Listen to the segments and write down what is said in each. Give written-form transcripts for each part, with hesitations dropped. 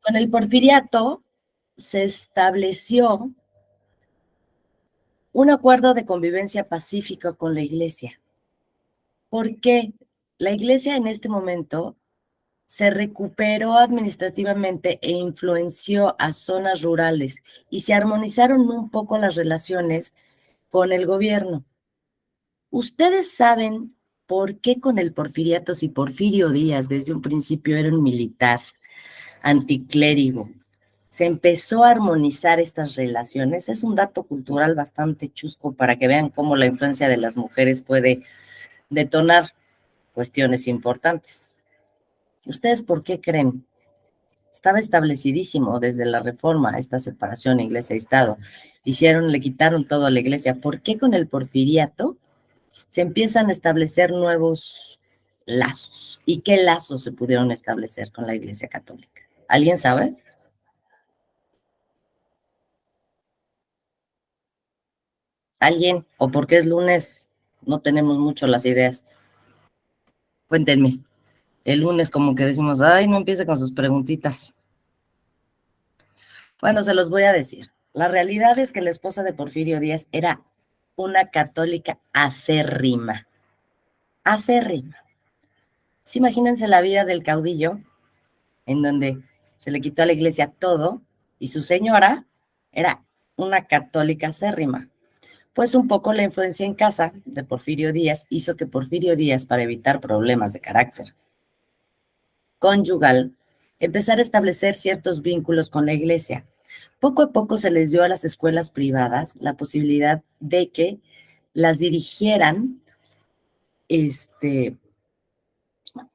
Con el porfiriato se estableció un acuerdo de convivencia pacífica con la Iglesia. ¿Por qué? La Iglesia en este momento se recuperó administrativamente e influenció a zonas rurales y se armonizaron un poco las relaciones con el gobierno. ¿Ustedes saben por qué con el porfiriato, si Porfirio Díaz desde un principio era un militar anticlérigo, se empezó a armonizar estas relaciones? Es un dato cultural bastante chusco para que vean cómo la influencia de las mujeres puede detonar cuestiones importantes. ¿Ustedes por qué creen? Estaba establecidísimo desde la Reforma esta separación Iglesia-Estado. Le quitaron todo a la Iglesia. ¿Por qué con el porfiriato se empiezan a establecer nuevos lazos? ¿Y qué lazos se pudieron establecer con la Iglesia Católica? ¿Alguien sabe? ¿Alguien? ¿O porque es lunes? No tenemos mucho las ideas. Cuéntenme. El lunes como que decimos, ay, no empiece con sus preguntitas. Bueno, se los voy a decir. La realidad es que la esposa de Porfirio Díaz era una católica acérrima. Acérrima. Sí, imagínense la vida del caudillo, en donde se le quitó a la iglesia todo, y su señora era una católica acérrima. Pues un poco la influencia en casa de Porfirio Díaz hizo que Porfirio Díaz, para evitar problemas de carácter conyugal, empezara a establecer ciertos vínculos con la iglesia. Poco a poco se les dio a las escuelas privadas la posibilidad de que las dirigieran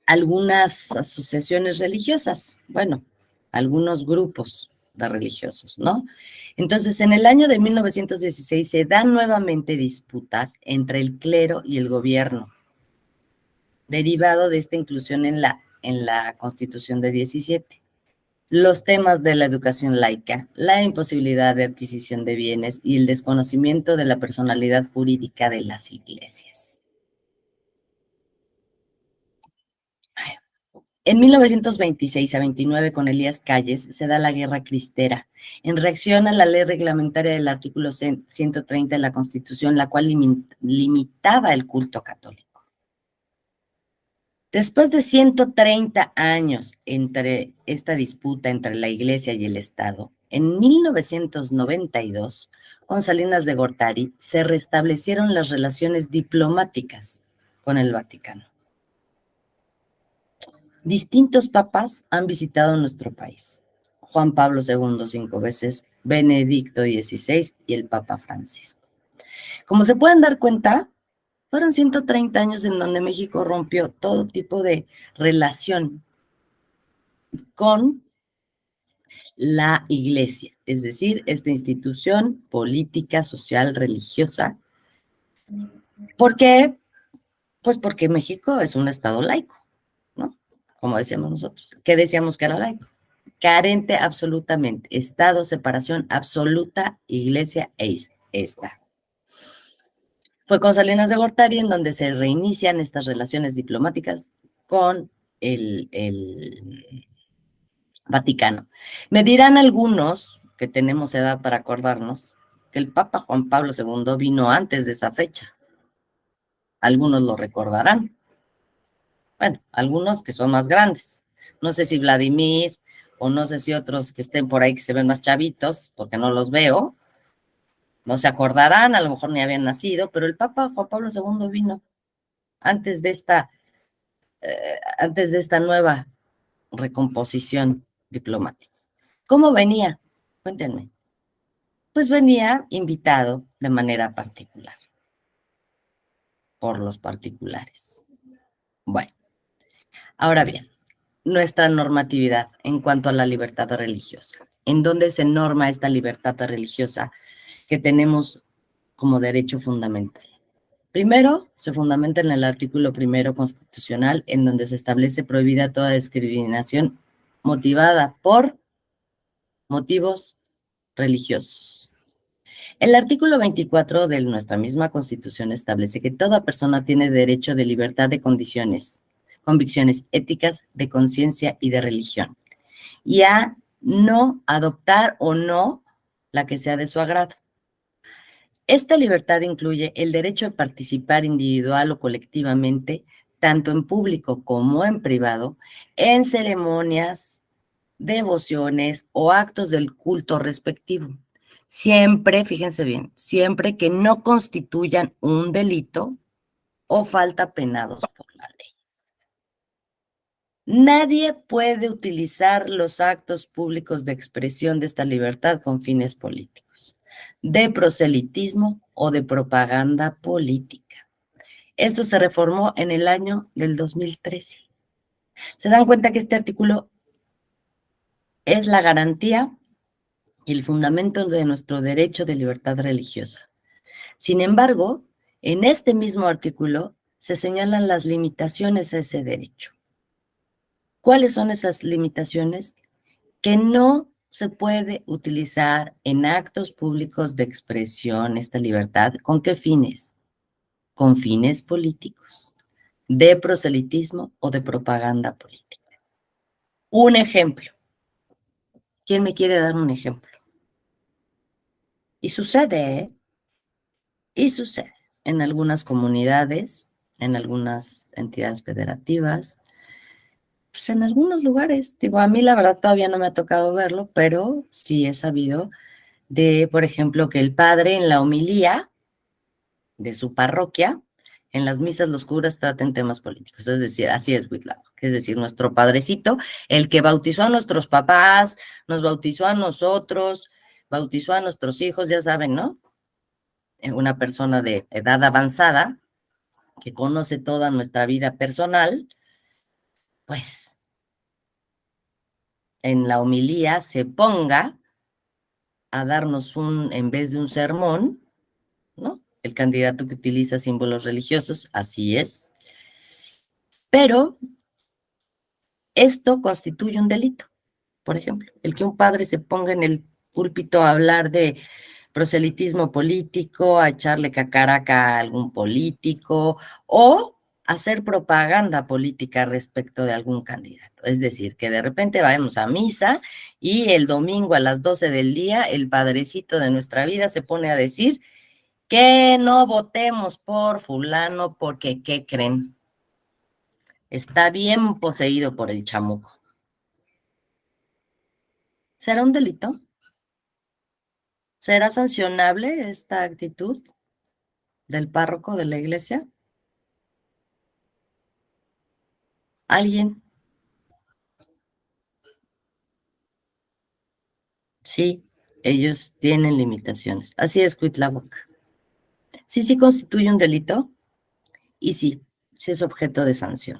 algunas asociaciones religiosas, bueno, algunos grupos de religiosos, ¿no? Entonces, en el año de 1916 se dan nuevamente disputas entre el clero y el gobierno, derivado de esta inclusión en la Constitución de 17. Los temas de la educación laica, la imposibilidad de adquisición de bienes y el desconocimiento de la personalidad jurídica de las iglesias. En 1926 a 29, con Elías Calles, se da la Guerra Cristera, en reacción a la ley reglamentaria del artículo 130 de la Constitución, la cual limitaba el culto católico. Después de 130 años entre esta disputa entre la Iglesia y el Estado, en 1992, con Salinas de Gortari, se restablecieron las relaciones diplomáticas con el Vaticano. Distintos papas han visitado nuestro país. Juan Pablo II 5 veces, Benedicto XVI y el Papa Francisco. Como se pueden dar cuenta, fueron 130 años en donde México rompió todo tipo de relación con la Iglesia, es decir, esta institución política, social, religiosa. ¿Por qué? Pues porque México es un estado laico, ¿no? Como decíamos nosotros. ¿Qué decíamos que era laico? Carente absolutamente. Estado, separación absoluta, Iglesia e Estado. Fue con Salinas de Gortari en donde se reinician estas relaciones diplomáticas con el Vaticano. Me dirán algunos, que tenemos edad para acordarnos, que el Papa Juan Pablo II vino antes de esa fecha. Algunos lo recordarán. Bueno, algunos que son más grandes. No sé si Vladimir o no sé si otros que estén por ahí que se ven más chavitos, porque no los veo, no se acordarán, a lo mejor ni habían nacido, pero el Papa Juan Pablo II vino antes de esta nueva recomposición diplomática. ¿Cómo venía? Cuéntenme. Pues venía invitado de manera particular, por los particulares. Bueno, ahora bien, nuestra normatividad en cuanto a la libertad religiosa. ¿En dónde se norma esta libertad religiosa que tenemos como derecho fundamental? Primero, se fundamenta en el artículo 1 constitucional, en donde se establece prohibida toda discriminación motivada por motivos religiosos. El artículo 24 de nuestra misma Constitución establece que toda persona tiene derecho de libertad de convicciones éticas, de conciencia y de religión, y a no adoptar o no la que sea de su agrado. Esta libertad incluye el derecho a participar individual o colectivamente, tanto en público como en privado, en ceremonias, devociones o actos del culto respectivo. Siempre, fíjense bien, siempre que no constituyan un delito o falta penados por la ley. Nadie puede utilizar los actos públicos de expresión de esta libertad con fines políticos, de proselitismo o de propaganda política. Esto se reformó en el año del 2013. ¿Se dan cuenta que este artículo es la garantía y el fundamento de nuestro derecho de libertad religiosa? Sin embargo, en este mismo artículo se señalan las limitaciones a ese derecho. ¿Cuáles son esas limitaciones? Que no se puede utilizar en actos públicos de expresión esta libertad. ¿Con qué fines? Con fines políticos, de proselitismo o de propaganda política. Un ejemplo. ¿Quién me quiere dar un ejemplo? Y sucede, ¿eh? Y sucede en algunas comunidades, en algunas entidades federativas, pues en algunos lugares. Digo, a mí la verdad todavía no me ha tocado verlo, pero sí he sabido de, por ejemplo, que el padre en la homilía de su parroquia, en las misas los curas traten temas políticos. Es decir, así es Huitlao, es decir, nuestro padrecito, el que bautizó a nuestros papás, nos bautizó a nosotros, bautizó a nuestros hijos, ya saben, ¿no? Una persona de edad avanzada que conoce toda nuestra vida personal, pues en la homilía se ponga a darnos en vez de un sermón, ¿no? El candidato que utiliza símbolos religiosos, así es. Pero esto constituye un delito, por ejemplo, el que un padre se ponga en el púlpito a hablar de proselitismo político, a echarle cacaraca a algún político o hacer propaganda política respecto de algún candidato. Es decir, que de repente vayamos a misa y el domingo a las 12 del día el padrecito de nuestra vida se pone a decir que no votemos por fulano porque, ¿qué creen? Está bien poseído por el chamuco. ¿Será un delito? ¿Será sancionable esta actitud del párroco de la iglesia? ¿Alguien? Sí, ellos tienen limitaciones. Así es, Cuitláhuac. Sí, sí constituye un delito y sí, sí es objeto de sanción.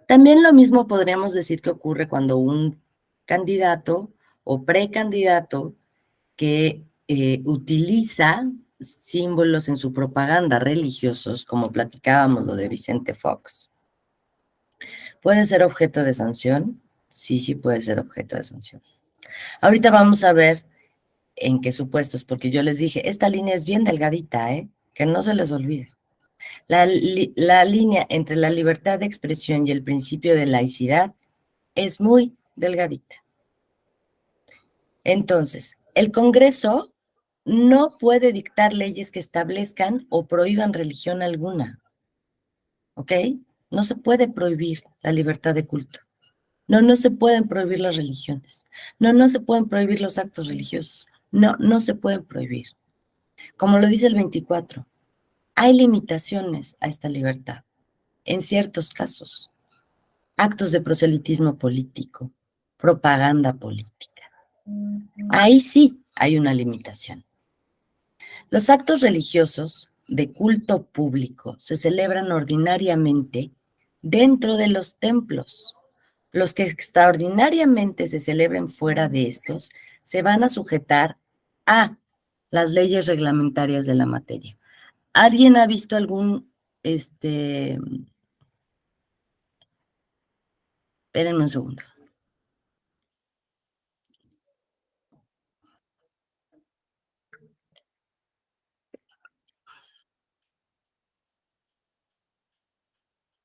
También lo mismo podríamos decir que ocurre cuando un candidato o precandidato que utiliza símbolos en su propaganda religiosos, como platicábamos lo de Vicente Fox. ¿Puede ser objeto de sanción? Sí, sí puede ser objeto de sanción. Ahorita vamos a ver en qué supuestos, porque yo les dije, esta línea es bien delgadita, ¿eh? Que no se les olvide. La línea entre la libertad de expresión y el principio de laicidad es muy delgadita. Entonces, el Congreso no puede dictar leyes que establezcan o prohíban religión alguna, ¿ok? No se puede prohibir la libertad de culto. No, no se pueden prohibir las religiones. No, no se pueden prohibir los actos religiosos. No, no se pueden prohibir. Como lo dice el 24, hay limitaciones a esta libertad. En ciertos casos, actos de proselitismo político, propaganda política. Ahí sí hay una limitación. Los actos religiosos de culto público se celebran ordinariamente dentro de los templos. Los que extraordinariamente se celebren fuera de estos se van a sujetar a las leyes reglamentarias de la materia. ¿Alguien ha visto espérenme un segundo?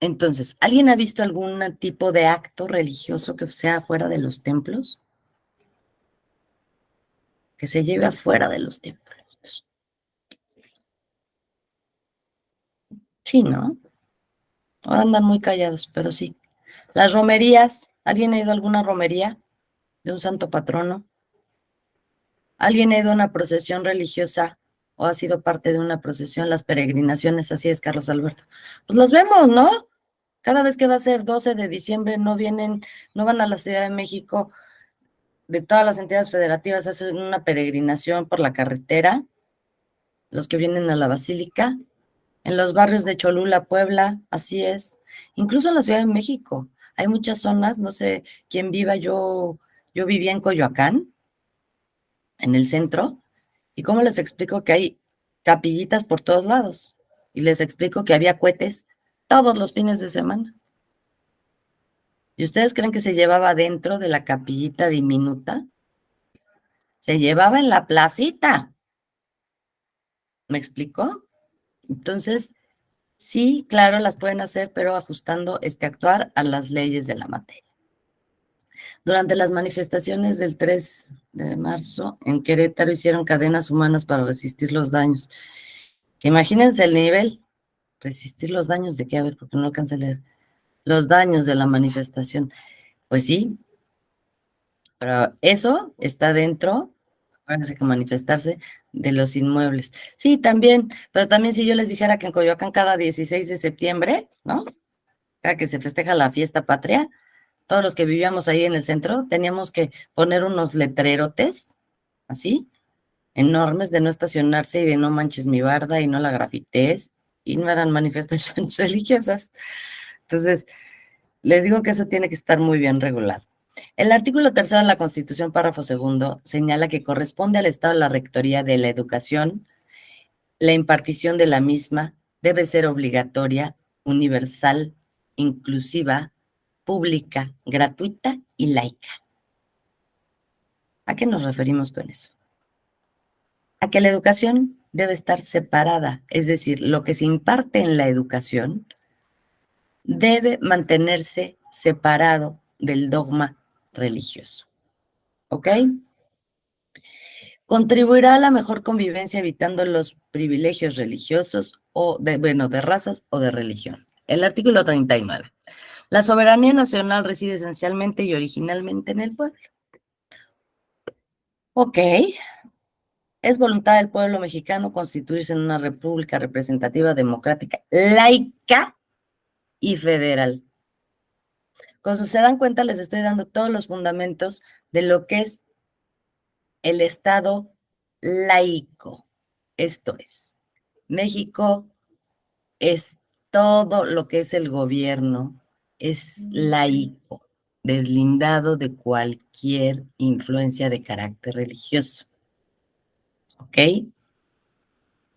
Entonces, ¿alguien ha visto algún tipo de acto religioso que sea fuera de los templos? Que se lleve afuera de los templos. Sí, ¿no? Ahora andan muy callados, pero sí. Las romerías, ¿alguien ha ido a alguna romería de un santo patrono? ¿Alguien ha ido a una procesión religiosa o ha sido parte de una procesión? Las peregrinaciones, así es, Carlos Alberto. Pues los vemos, ¿no? Cada vez que va a ser 12 de diciembre no vienen, no van a la Ciudad de México, de todas las entidades federativas hacen una peregrinación por la carretera, los que vienen a la Basílica, en los barrios de Cholula, Puebla, así es. Incluso en la Ciudad de México hay muchas zonas, no sé quién viva, yo vivía en Coyoacán, en el centro, y cómo les explico que hay capillitas por todos lados, y les explico que había cohetes todos los fines de semana. ¿Y ustedes creen que se llevaba dentro de la capillita diminuta? Se llevaba en la placita. ¿Me explicó? Entonces, sí, claro, las pueden hacer, pero ajustando este actuar a las leyes de la materia. Durante las manifestaciones del 3 de marzo, en Querétaro hicieron cadenas humanas para resistir los daños. Imagínense el nivel, resistir los daños de qué, a ver, porque no alcancé a leer. Los daños de la manifestación. Pues sí, pero eso está dentro, acuérdense que manifestarse de los inmuebles. Sí, también, pero también si yo les dijera que en Coyoacán cada 16 de septiembre, ¿no? Cada que se festeja la fiesta patria, todos los que vivíamos ahí en el centro teníamos que poner unos letrerotes, así, enormes, de no estacionarse y de no manches mi barda y no la grafites, y no eran manifestaciones religiosas. Entonces, les digo que eso tiene que estar muy bien regulado. El artículo 3 de la Constitución, párrafo 2, señala que corresponde al Estado la rectoría de la educación. La impartición de la misma debe ser obligatoria, universal, inclusiva, pública, gratuita y laica. ¿A qué nos referimos con eso? A que la educación debe estar separada, es decir, lo que se imparte en la educación debe mantenerse separado del dogma religioso. ¿Ok? Contribuirá a la mejor convivencia evitando los privilegios religiosos o de razas o de religión. El artículo 39. La soberanía nacional reside esencialmente y originalmente en el pueblo. Ok. Es voluntad del pueblo mexicano constituirse en una república representativa, democrática, laica y federal. Cuando se dan cuenta, les estoy dando todos los fundamentos de lo que es el Estado laico. Esto es, México es todo lo que es el gobierno, es laico, deslindado de cualquier influencia de carácter religioso. ¿Ok?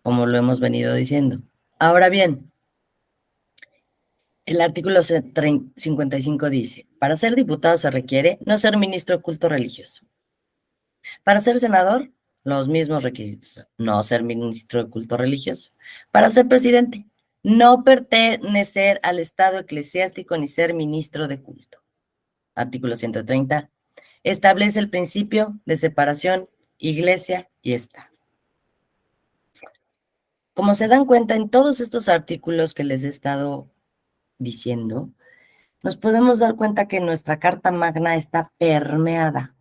Como lo hemos venido diciendo. Ahora bien, el artículo 55 dice, para ser diputado se requiere no ser ministro de culto religioso. Para ser senador, los mismos requisitos, no ser ministro de culto religioso. Para ser presidente, no pertenecer al estado eclesiástico ni ser ministro de culto. Artículo 130, establece el principio de separación iglesia y estado. Como se dan cuenta en todos estos artículos que les he estado diciendo, nos podemos dar cuenta que nuestra Carta Magna está permeada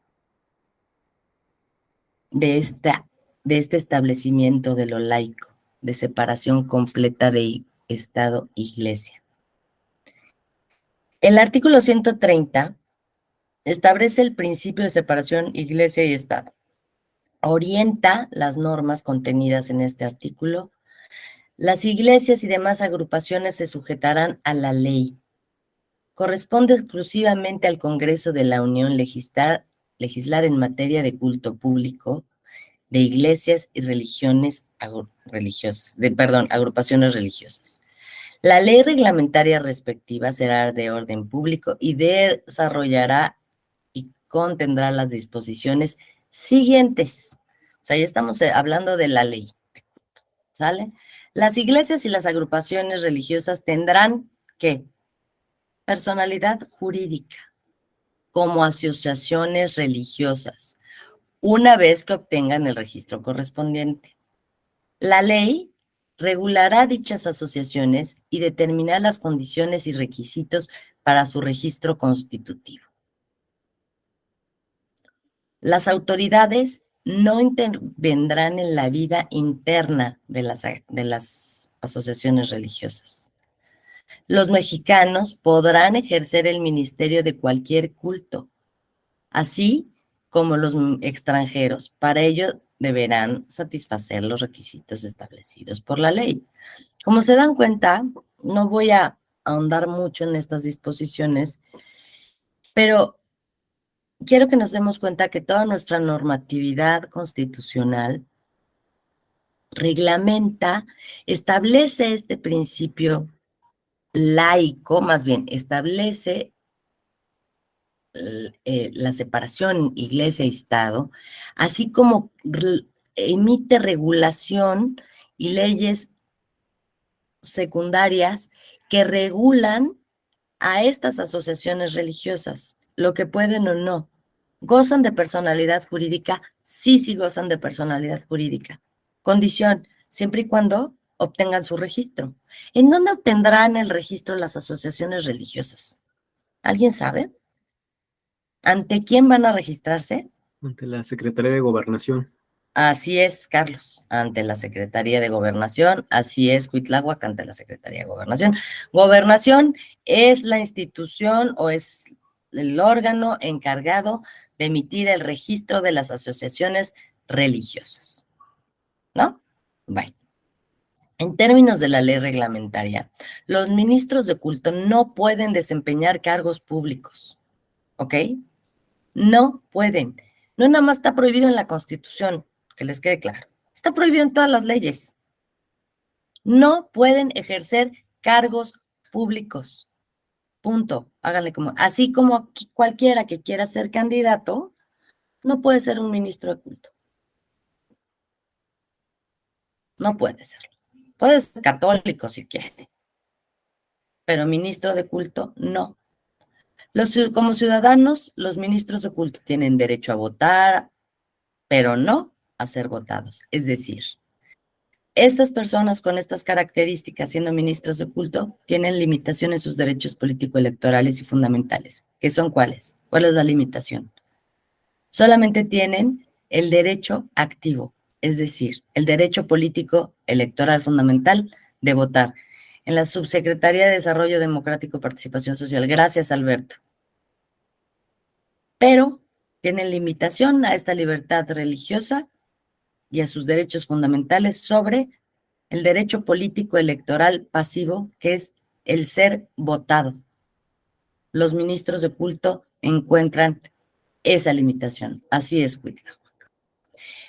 de este establecimiento de lo laico, de separación completa de Estado-Iglesia. El artículo 130 establece el principio de separación Iglesia y Estado. Orienta las normas contenidas en este artículo. Las iglesias y demás agrupaciones se sujetarán a la ley. Corresponde exclusivamente al Congreso de la Unión legislar en materia de culto público, de iglesias y agrupaciones religiosas. La ley reglamentaria respectiva será de orden público y desarrollará y contendrá las disposiciones siguientes. O sea, ya estamos hablando de la ley, ¿sale? Las iglesias y las agrupaciones religiosas tendrán que personalidad jurídica, como asociaciones religiosas, una vez que obtengan el registro correspondiente. La ley regulará dichas asociaciones y determinará las condiciones y requisitos para su registro constitutivo. Las autoridades no intervendrán en la vida interna de las asociaciones religiosas. Los mexicanos podrán ejercer el ministerio de cualquier culto, así como los extranjeros. Para ello deberán satisfacer los requisitos establecidos por la ley. Como se dan cuenta, no voy a ahondar mucho en estas disposiciones, pero quiero que nos demos cuenta que toda nuestra normatividad constitucional reglamenta, establece este principio laico, más bien, establece la separación iglesia y Estado, así como emite regulación y leyes secundarias que regulan a estas asociaciones religiosas, lo que pueden o no. ¿Gozan de personalidad jurídica? Sí, sí gozan de personalidad jurídica. Condición, siempre y cuando obtengan su registro. ¿En dónde obtendrán el registro las asociaciones religiosas? ¿Alguien sabe? ¿Ante quién van a registrarse? Ante la Secretaría de Gobernación. Así es, Carlos, ante la Secretaría de Gobernación, así es, Cuitláhuac, ante la Secretaría de Gobernación. Gobernación es la institución o es el órgano encargado de emitir el registro de las asociaciones religiosas, ¿no? Bueno, en términos de la ley reglamentaria, los ministros de culto no pueden desempeñar cargos públicos, ¿ok? No pueden. No nada más está prohibido en la Constitución, que les quede claro. Está prohibido en todas las leyes. No pueden ejercer cargos públicos. Punto. Háganle como, así como cualquiera que quiera ser candidato, no puede ser un ministro de culto. No puede serlo. Puede ser católico si quiere, pero ministro de culto, no. Como ciudadanos, los ministros de culto tienen derecho a votar, pero no a ser votados. Es decir, estas personas con estas características, siendo ministros de culto, tienen limitación en sus derechos político-electorales y fundamentales. ¿Qué son cuáles? ¿Cuál es la limitación? Solamente tienen el derecho activo, es decir, el derecho político electoral fundamental de votar. En la Subsecretaría de Desarrollo Democrático y Participación Social, gracias, Alberto. Pero tienen limitación a esta libertad religiosa y a sus derechos fundamentales sobre el derecho político electoral pasivo, que es el ser votado. Los ministros de culto encuentran esa limitación. Así es, Cuitláhuac.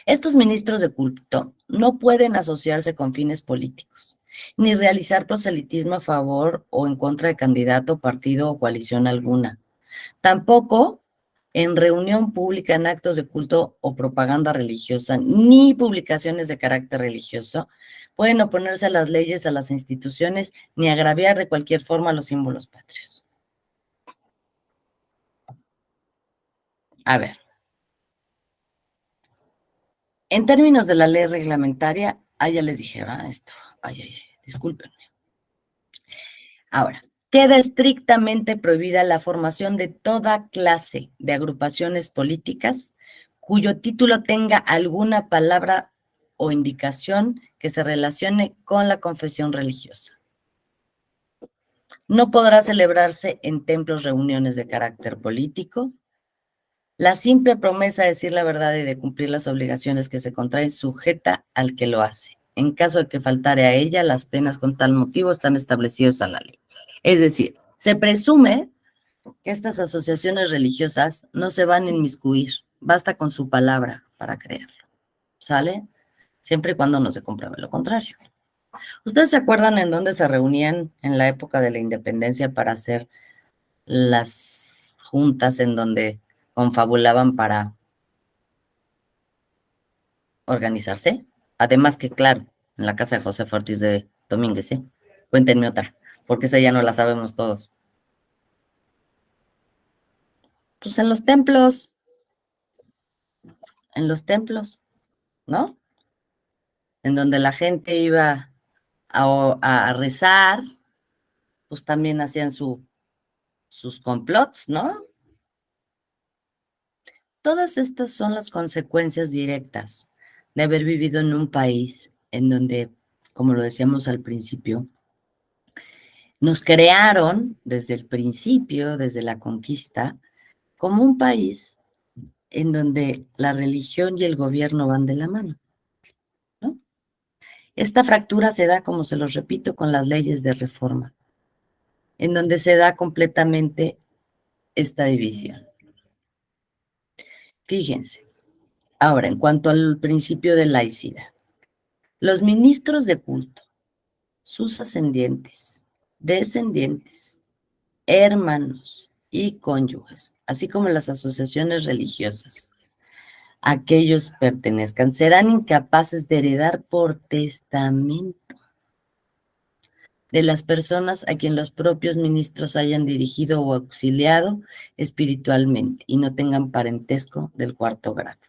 Estos ministros de culto no pueden asociarse con fines políticos, ni realizar proselitismo a favor o en contra de candidato, partido o coalición alguna. Tampoco en reunión pública, en actos de culto o propaganda religiosa, ni publicaciones de carácter religioso, pueden oponerse a las leyes, a las instituciones, ni agraviar de cualquier forma los símbolos patrios. A ver, en términos de la ley reglamentaria, ya les dije, esto, discúlpenme. Ahora, queda estrictamente prohibida la formación de toda clase de agrupaciones políticas cuyo título tenga alguna palabra o indicación que se relacione con la confesión religiosa. No podrá celebrarse en templos reuniones de carácter político. La simple promesa de decir la verdad y de cumplir las obligaciones que se contraen sujeta al que lo hace. En caso de que faltare a ella, las penas con tal motivo están establecidas en la ley. Es decir, se presume que estas asociaciones religiosas no se van a inmiscuir. Basta con su palabra para creerlo. ¿Sale? Siempre y cuando no se compruebe lo contrario. ¿Ustedes se acuerdan en dónde se reunían en la época de la independencia para hacer las juntas en donde confabulaban para organizarse? Además que, claro, en la casa de José Ortiz de Domínguez, ¿eh? Cuéntenme otra, porque esa ya no la sabemos todos. Pues en los templos, ¿no? En donde la gente iba a rezar, pues también hacían sus complots, ¿no? Todas estas son las consecuencias directas de haber vivido en un país en donde, como lo decíamos al principio, nos crearon desde el principio, desde la conquista, como un país en donde la religión y el gobierno van de la mano, ¿no? Esta fractura se da, como se los repito, con las leyes de reforma, en donde se da completamente esta división. Fíjense, ahora, en cuanto al principio de laicidad, los ministros de culto, sus ascendientes, descendientes, hermanos y cónyuges, así como las asociaciones religiosas, aquellos pertenezcan, serán incapaces de heredar por testamento de las personas a quien los propios ministros hayan dirigido o auxiliado espiritualmente y no tengan parentesco del cuarto grado.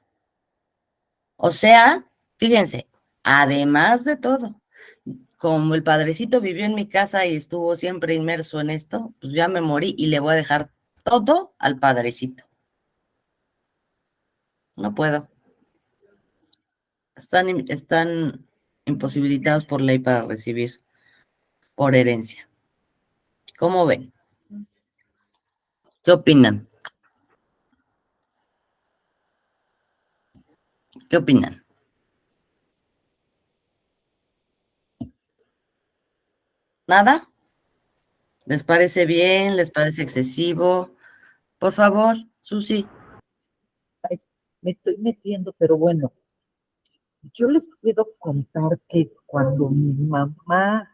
O sea, fíjense, además de todo, como el padrecito vivió en mi casa y estuvo siempre inmerso en esto, pues ya me morí y le voy a dejar todo al padrecito. No puedo. Están imposibilitados por ley para recibir por herencia. ¿Cómo ven? ¿Qué opinan? ¿Qué opinan? ¿Nada? ¿Les parece bien? ¿Les parece excesivo? Por favor, Susi. Ay, me estoy metiendo, pero bueno, yo les puedo contar que cuando mi mamá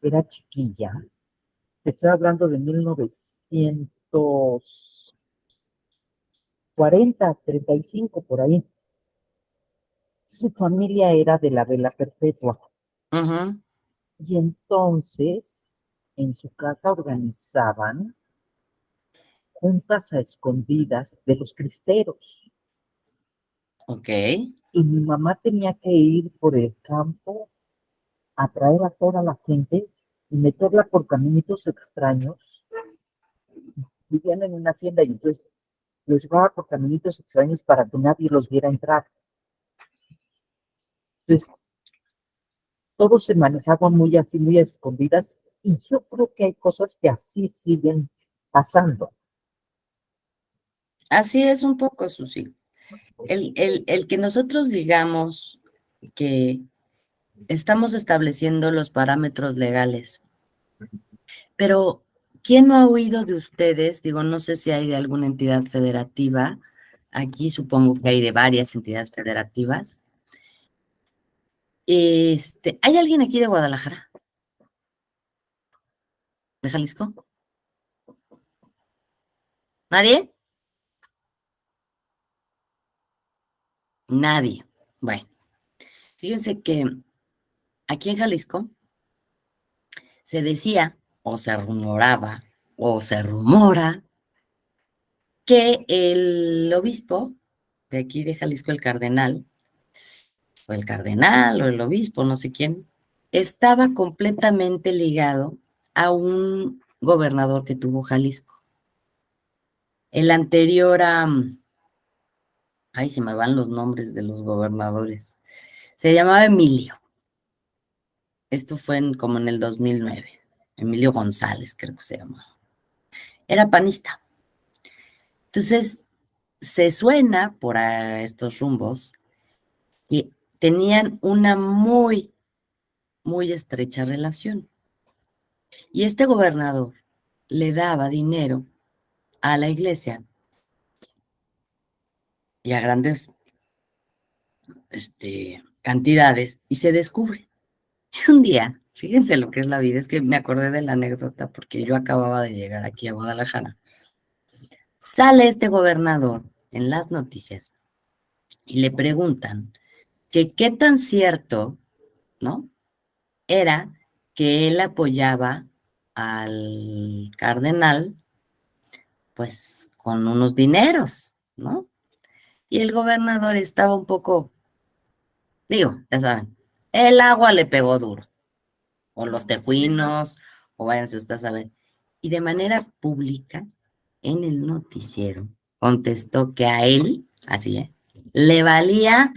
era chiquilla, te estoy hablando de 1940, 35 por ahí, su familia era de la vela perpetua. Uh-huh. Y entonces, en su casa organizaban juntas a escondidas de los cristeros. Ok. Y mi mamá tenía que ir por el campo, atraer a toda la gente y meterla por caminitos extraños. Vivían en una hacienda y entonces los llevaba por caminitos extraños para que nadie los viera entrar. Entonces, todos se manejaban muy así, muy a escondidas, y yo creo que hay cosas que así siguen pasando. Así es un poco, Susi. El que nosotros digamos que estamos estableciendo los parámetros legales, pero ¿quién no ha oído de ustedes? Digo, no sé si hay de alguna entidad federativa. Aquí supongo que hay de varias entidades federativas. ¿Hay alguien aquí de Guadalajara? ¿De Jalisco? ¿Nadie? Nadie. Bueno, fíjense que aquí en Jalisco se decía, o se rumoraba, o se rumora, que el obispo de aquí de Jalisco, o el obispo, no sé quién, estaba completamente ligado a un gobernador que tuvo Jalisco. El anterior a, ay, se me van los nombres de los gobernadores. Se llamaba Emilio. Esto fue como en el 2009. Emilio González, creo que se llamaba. Era panista. Entonces, se suena por estos rumbos que tenían una muy, muy estrecha relación. Y este gobernador le daba dinero a la iglesia y a grandes cantidades y se descubre. Y un día, fíjense lo que es la vida, es que me acordé de la anécdota porque yo acababa de llegar aquí a Guadalajara. Sale este gobernador en las noticias y le preguntan que qué tan cierto, ¿no? Era que él apoyaba al cardenal pues, con unos dineros, ¿no? Y el gobernador estaba un poco, digo, ya saben, el agua le pegó duro, o los tejuinos, o váyanse ustedes a ver. Y de manera pública, en el noticiero, contestó que a él, así, le valía,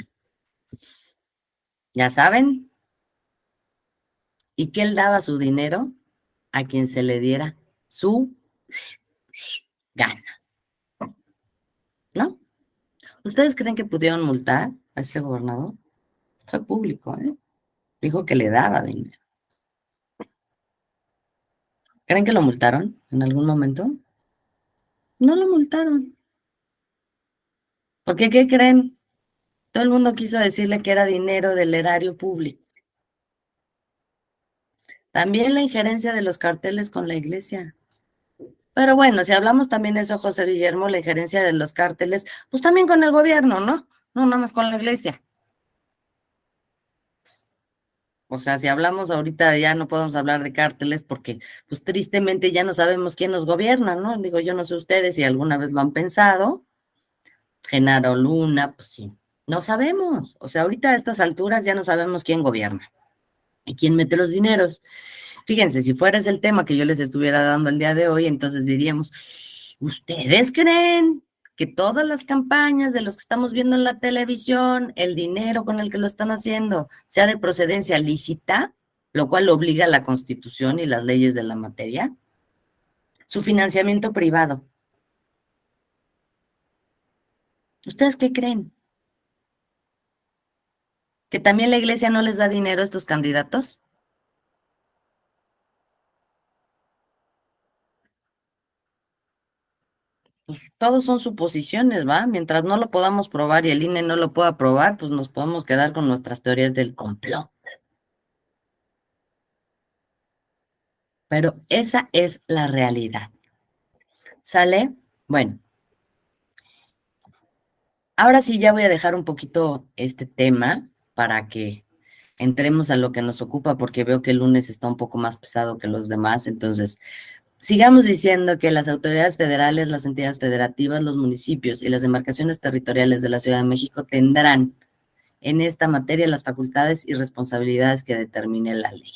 ya saben, y que él daba su dinero a quien se le diera su gana, ¿no? ¿Ustedes creen que pudieron multar a este gobernador? Fue público, ¿eh? Dijo que le daba dinero. ¿Creen que lo multaron en algún momento? No lo multaron. ¿Por qué? ¿Qué creen? Todo el mundo quiso decirle que era dinero del erario público. También la injerencia de los carteles con la iglesia. Pero bueno, si hablamos también de eso, José Guillermo, la injerencia de los cárteles, pues también con el gobierno, ¿no? No nada más con la iglesia. O sea, si hablamos ahorita ya no podemos hablar de cárteles porque, pues tristemente ya no sabemos quién nos gobierna, ¿no? Digo, yo no sé ustedes si alguna vez lo han pensado. Genaro Luna, pues sí. No sabemos. O sea, ahorita a estas alturas ya no sabemos quién gobierna y quién mete los dineros. Fíjense, si fuera ese el tema que yo les estuviera dando el día de hoy, entonces diríamos, ¿ustedes creen que todas las campañas de los que estamos viendo en la televisión, el dinero con el que lo están haciendo, sea de procedencia lícita, lo cual obliga a la Constitución y las leyes de la materia? Su financiamiento privado. ¿Ustedes qué creen? ¿Que también la iglesia no les da dinero a estos candidatos? Pues todos son suposiciones, ¿va? Mientras no lo podamos probar y el INE no lo pueda probar, pues nos podemos quedar con nuestras teorías del complot. Pero esa es la realidad. ¿Sale? Bueno, ahora sí ya voy a dejar un poquito este tema para que entremos a lo que nos ocupa, porque veo que el lunes está un poco más pesado que los demás. Entonces, sigamos diciendo que las autoridades federales, las entidades federativas, los municipios y las demarcaciones territoriales de la Ciudad de México tendrán en esta materia las facultades y responsabilidades que determine la ley.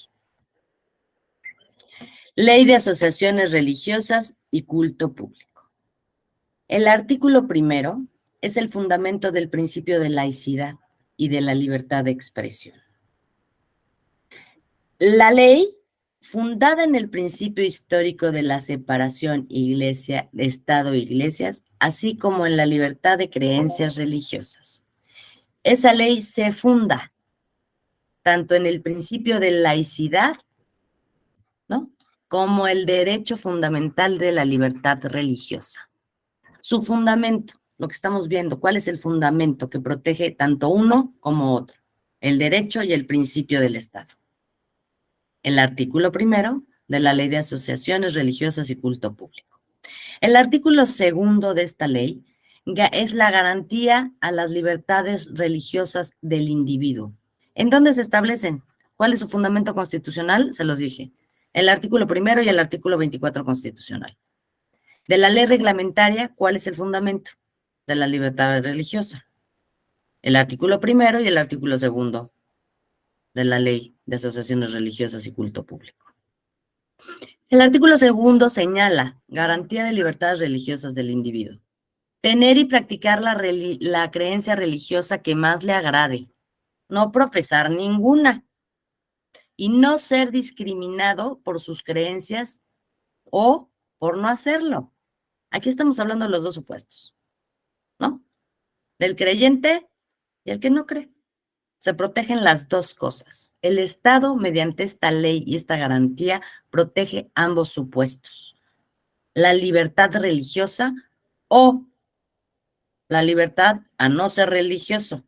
Ley de asociaciones religiosas y culto público. El artículo primero es el fundamento del principio de laicidad y de la libertad de expresión. La ley, fundada en el principio histórico de la separación iglesia, Estado-Iglesias, así como en la libertad de creencias religiosas. Esa ley se funda tanto en el principio de laicidad, ¿no?, como el derecho fundamental de la libertad religiosa. Su fundamento, lo que estamos viendo, ¿cuál es el fundamento que protege tanto uno como otro? El derecho y el principio del Estado. El artículo primero de la Ley de Asociaciones Religiosas y Culto Público. El artículo segundo de esta ley es la garantía a las libertades religiosas del individuo. ¿En dónde se establecen? ¿Cuál es su fundamento constitucional? Se los dije. El artículo primero y el artículo 24 constitucional. De la ley reglamentaria, ¿cuál es el fundamento de la libertad religiosa? El artículo primero y el artículo segundo de la Ley de Asociaciones Religiosas y Culto Público. El artículo segundo señala garantía de libertades religiosas del individuo. Tener y practicar la creencia religiosa que más le agrade. No profesar ninguna. Y no ser discriminado por sus creencias o por no hacerlo. Aquí estamos hablando de los dos supuestos, ¿no? Del creyente y el que no cree. Se protegen las dos cosas. El Estado, mediante esta ley y esta garantía, protege ambos supuestos. La libertad religiosa o la libertad a no ser religioso.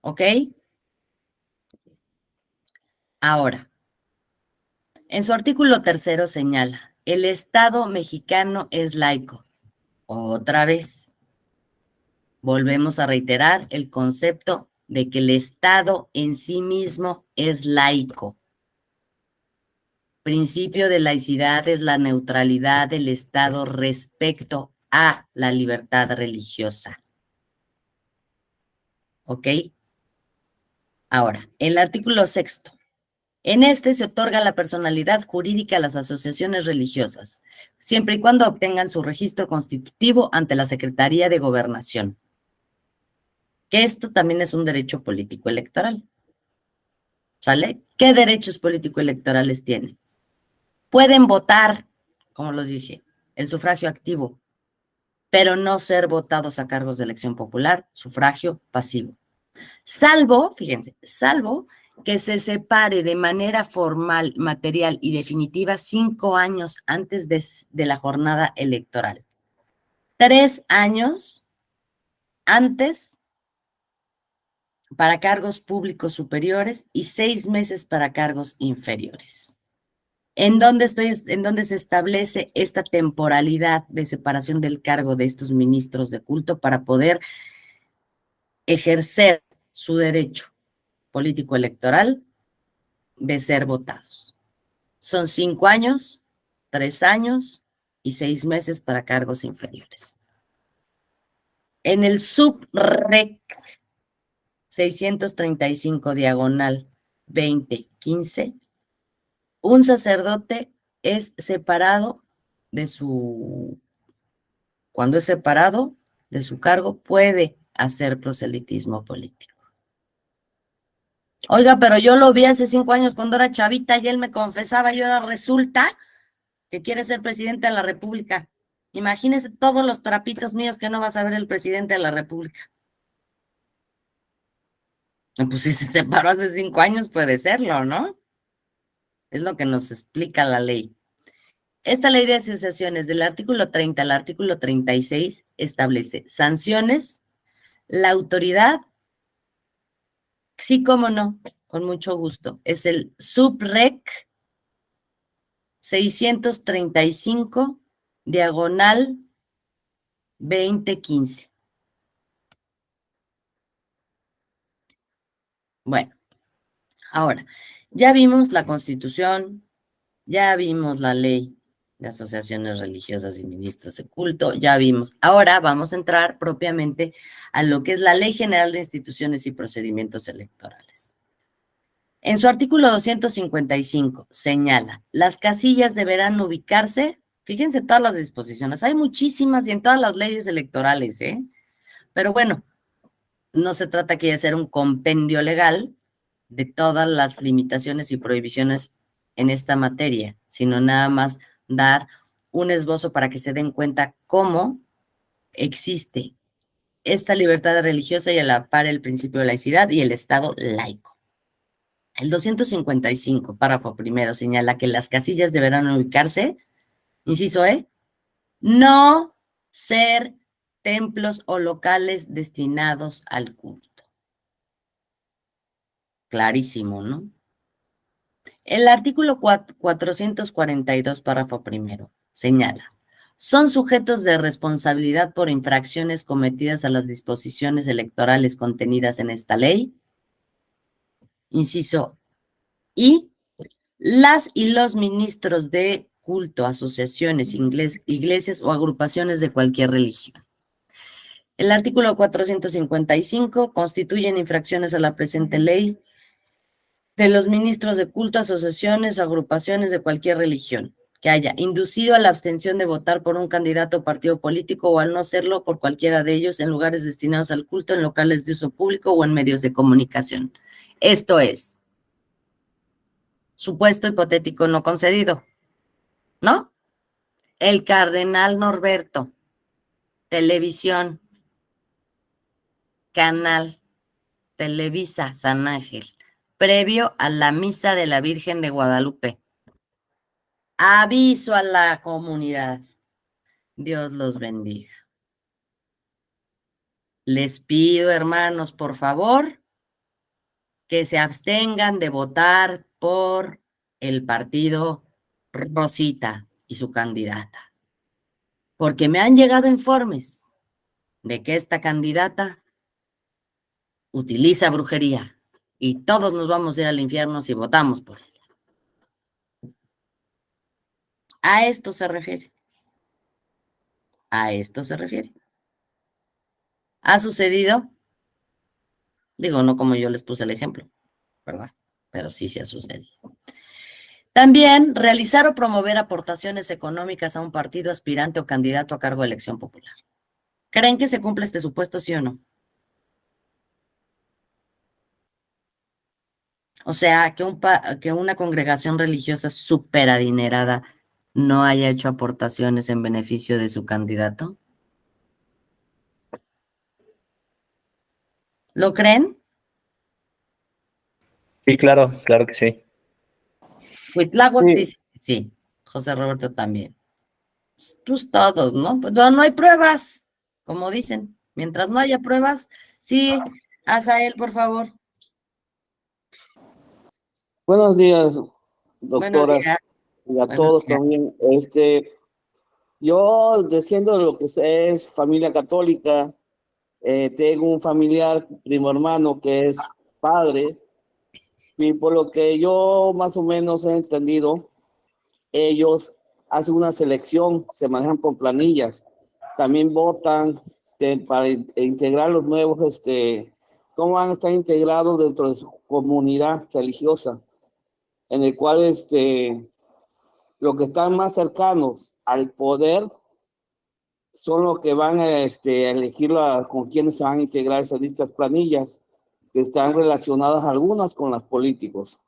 ¿Ok? Ahora, en su artículo tercero señala, el Estado mexicano es laico. Otra vez, volvemos a reiterar el concepto de que el Estado en sí mismo es laico. Principio de laicidad es la neutralidad del Estado respecto a la libertad religiosa. ¿Ok? Ahora, el artículo 6. En este se otorga la personalidad jurídica a las asociaciones religiosas, siempre y cuando obtengan su registro constitutivo ante la Secretaría de Gobernación. Que esto también es un derecho político electoral. ¿Sale? ¿Qué derechos político-electorales tienen? Pueden votar, como los dije, el sufragio activo, pero no ser votados a cargos de elección popular, sufragio pasivo. Salvo, fíjense, salvo que se separe de manera formal, material y definitiva 5 años antes de la jornada electoral. 3 años antes para cargos públicos superiores y 6 meses para cargos inferiores. ¿En dónde se establece esta temporalidad de separación del cargo de estos ministros de culto para poder ejercer su derecho político electoral de ser votados? Son 5 años, 3 años y 6 meses para cargos inferiores. En el subrec 635 diagonal 2015, un sacerdote es separado cuando es separado de su cargo, puede hacer proselitismo político. Oiga, pero yo lo vi hace 5 años cuando era chavita y él me confesaba y ahora resulta que quiere ser presidente de la República. Imagínese todos los trapitos míos que no va a saber el presidente de la República. Pues si se separó hace 5 años puede serlo, ¿no? Es lo que nos explica la ley. Esta ley de asociaciones del artículo 30 al artículo 36 establece sanciones, la autoridad, sí, cómo no, con mucho gusto, es el subrec 635 diagonal 2015. Bueno, ahora, ya vimos la Constitución, ya vimos la ley de asociaciones religiosas y ministros de culto, ya vimos. Ahora vamos a entrar propiamente a lo que es la Ley General de Instituciones y Procedimientos Electorales. En su artículo 255 señala, las casillas deberán ubicarse, fíjense todas las disposiciones, hay muchísimas y en todas las leyes electorales, pero bueno, no se trata aquí de hacer un compendio legal de todas las limitaciones y prohibiciones en esta materia, sino nada más dar un esbozo para que se den cuenta cómo existe esta libertad religiosa y a la par el principio de laicidad y el Estado laico. El 255, párrafo primero, señala que las casillas deberán ubicarse, inciso no ser templos o locales destinados al culto. Clarísimo, ¿no? El artículo 442, párrafo primero, señala, son sujetos de responsabilidad por infracciones cometidas a las disposiciones electorales contenidas en esta ley. Inciso I, las y los ministros de culto, asociaciones, iglesias o agrupaciones de cualquier religión. El artículo 455 constituyen infracciones a la presente ley de los ministros de culto, asociaciones o agrupaciones de cualquier religión, que haya inducido a la abstención de votar por un candidato o partido político o al no hacerlo por cualquiera de ellos en lugares destinados al culto, en locales de uso público o en medios de comunicación. Esto es, supuesto hipotético no concedido, ¿no? El cardenal Norberto, televisión, canal, Televisa, San Ángel, previo a la misa de la Virgen de Guadalupe. Aviso a la comunidad. Dios los bendiga. Les pido, hermanos, por favor, que se abstengan de votar por el partido Rosita y su candidata. Porque me han llegado informes de que esta candidata utiliza brujería y todos nos vamos a ir al infierno si votamos por ella. A esto se refiere. A esto se refiere. ¿Ha sucedido? Digo, no como yo les puse el ejemplo, ¿verdad? Pero sí ha sucedido. También realizar o promover aportaciones económicas a un partido aspirante o candidato a cargo de elección popular. ¿Creen que se cumple este supuesto, sí o no? O sea, que una congregación religiosa súper adinerada no haya hecho aportaciones en beneficio de su candidato. ¿Lo creen? Sí, claro, claro que sí. Huitláhuac Sí, dice que sí, José Roberto también. Pues todos, ¿no? Pues no hay pruebas, como dicen. Mientras no haya pruebas, sí, Azael, por favor. Buenos días, Buenos doctora, días, y a buenos todos días. también. Yo, diciendo lo que es familia católica, tengo un familiar, primo hermano, que es padre, y por lo que yo más o menos he entendido, ellos hacen una selección, se manejan con planillas, también votan para integrar los nuevos, cómo van a estar integrados dentro de su comunidad religiosa, en el cual los que están más cercanos al poder son los que van a elegir con quienes se van a integrar esas dichas planillas, que están relacionadas algunas con los políticos.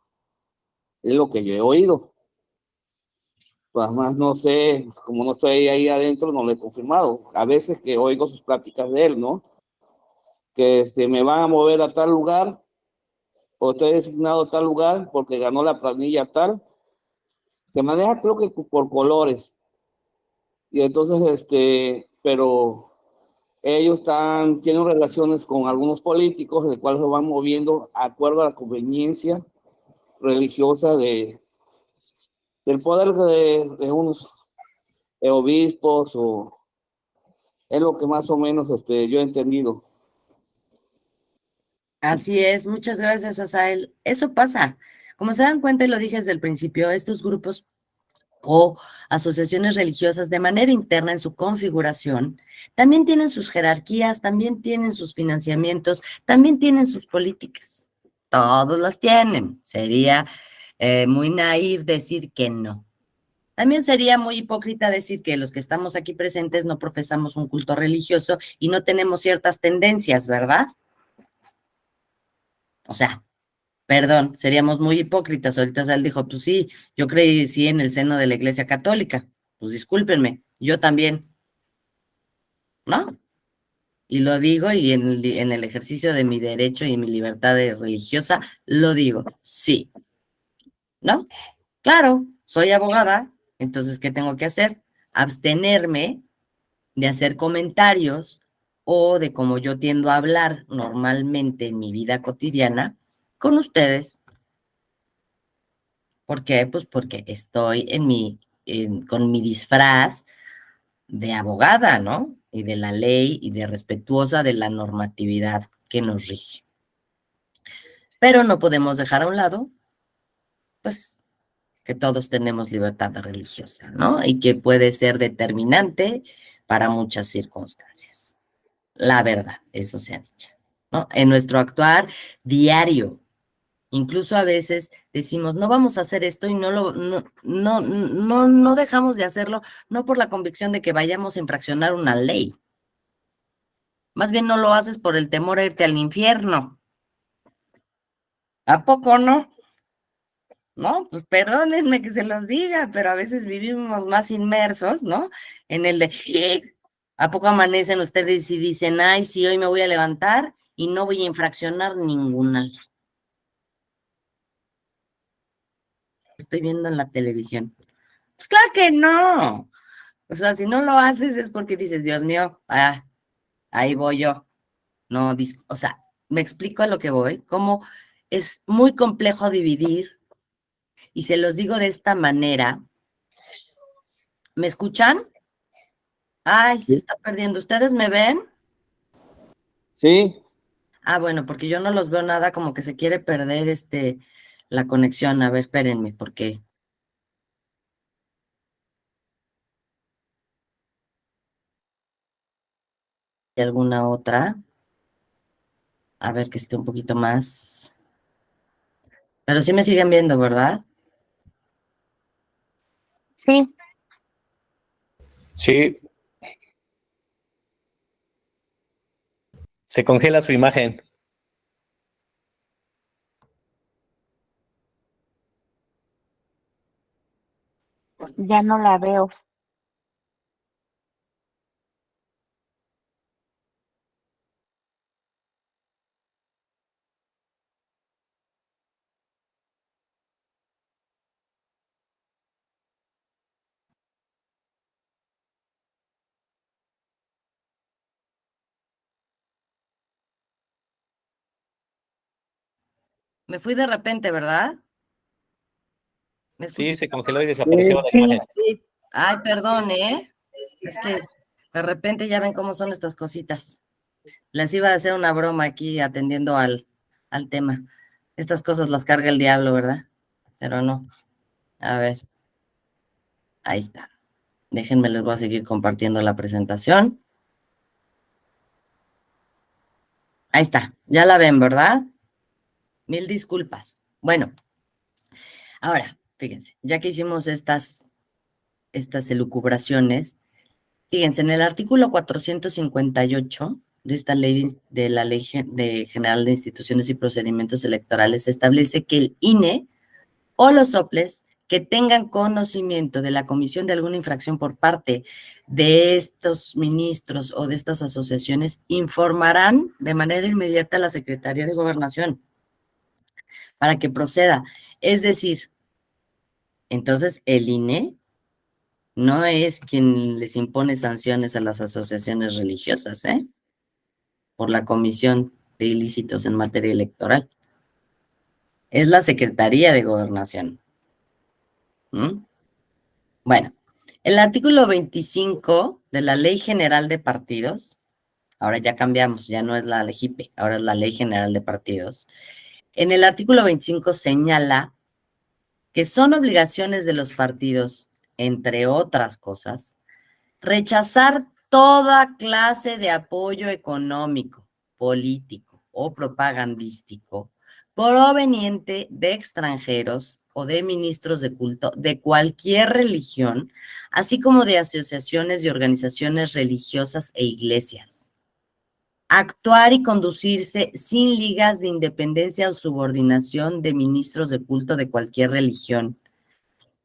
Es lo que yo he oído. Pues más no sé, como no estoy ahí adentro, no lo he confirmado. A veces que oigo sus pláticas de él, ¿no? Que me van a mover a tal lugar, o estoy designado a tal lugar porque ganó la planilla tal. Se maneja creo que por colores. Y entonces, pero ellos tienen relaciones con algunos políticos, de cuales se van moviendo de acuerdo a la conveniencia religiosa del poder de unos obispos, o es lo que más o menos yo he entendido. Así es, muchas gracias, Azael. Eso pasa. Como se dan cuenta, y lo dije desde el principio, estos grupos o asociaciones religiosas de manera interna en su configuración, también tienen sus jerarquías, también tienen sus financiamientos, también tienen sus políticas. Todos las tienen. Sería muy naif decir que no. También sería muy hipócrita decir que los que estamos aquí presentes no profesamos un culto religioso y no tenemos ciertas tendencias, ¿verdad? O sea, perdón, seríamos muy hipócritas. Ahorita Sal dijo, pues sí, yo creí sí en el seno de la Iglesia Católica. Pues discúlpenme, yo también, ¿no? Y lo digo y en el ejercicio de mi derecho y mi libertad religiosa, lo digo, sí, ¿no? Claro, soy abogada, entonces, ¿qué tengo que hacer? Abstenerme de hacer comentarios o de cómo yo tiendo a hablar normalmente en mi vida cotidiana con ustedes. ¿Por qué? Pues porque estoy con mi disfraz de abogada, ¿no? Y de la ley y de respetuosa de la normatividad que nos rige. Pero no podemos dejar a un lado, pues, que todos tenemos libertad religiosa, ¿no? Y que puede ser determinante para muchas circunstancias. La verdad, eso se ha dicho, ¿no? En nuestro actuar diario. Incluso a veces decimos, no vamos a hacer esto y no dejamos de hacerlo, no por la convicción de que vayamos a infraccionar una ley. Más bien no lo haces por el temor a irte al infierno. ¿A poco no? No, pues perdónenme que se los diga, pero a veces vivimos más inmersos, ¿no? En el de, ¿a poco amanecen ustedes y dicen, ay, sí, hoy me voy a levantar y no voy a infraccionar ninguna ley? Estoy viendo en la televisión. Pues claro que no. O sea, si no lo haces es porque dices, Dios mío, ahí voy yo. No, o sea, me explico a lo que voy, cómo es muy complejo dividir, y se los digo de esta manera. ¿Me escuchan? Ay, se Sí. está perdiendo. ¿Ustedes me ven? Sí, Ah, bueno, porque yo no los veo nada, como que se quiere perder la conexión. A ver, espérenme, porque ¿Hay alguna otra? A ver que esté un poquito más. Pero sí me siguen viendo, ¿verdad? Sí, Sí, se congela su imagen. ya no la veo. Me fui de repente, ¿verdad? ¿Me Sí, escuchas? se congeló y desapareció la Sí, imagen. sí. Ay, perdón, ¿eh? Es que de repente ya ven cómo son estas cositas. Les iba a hacer una broma aquí atendiendo al tema. Estas cosas las carga el diablo, ¿verdad? Pero no. A ver, ahí está. Déjenme, les voy a seguir compartiendo la presentación. Ahí está, ya la ven, ¿verdad? Mil disculpas. Bueno, ahora, fíjense, ya que hicimos estas elucubraciones, fíjense, en el artículo 458 de esta ley, de la Ley General de Instituciones y Procedimientos Electorales, se establece que el INE o los soples que tengan conocimiento de la comisión de alguna infracción por parte de estos ministros o de estas asociaciones informarán de manera inmediata a la Secretaría de Gobernación para que proceda. Es decir, entonces el INE no es quien les impone sanciones a las asociaciones religiosas, ¿eh? Por la comisión de ilícitos en materia electoral. Es la Secretaría de Gobernación. ¿Mm? Bueno, el artículo 25 de la Ley General de Partidos, ahora ya cambiamos, ya no es la LEGIPE, ahora es la Ley General de Partidos. En el artículo 25 señala que son obligaciones de los partidos, entre otras cosas, rechazar toda clase de apoyo económico, político o propagandístico proveniente de extranjeros o de ministros de culto de cualquier religión, así como de asociaciones y organizaciones religiosas e iglesias. Actuar y conducirse sin ligas de independencia o subordinación de ministros de culto de cualquier religión.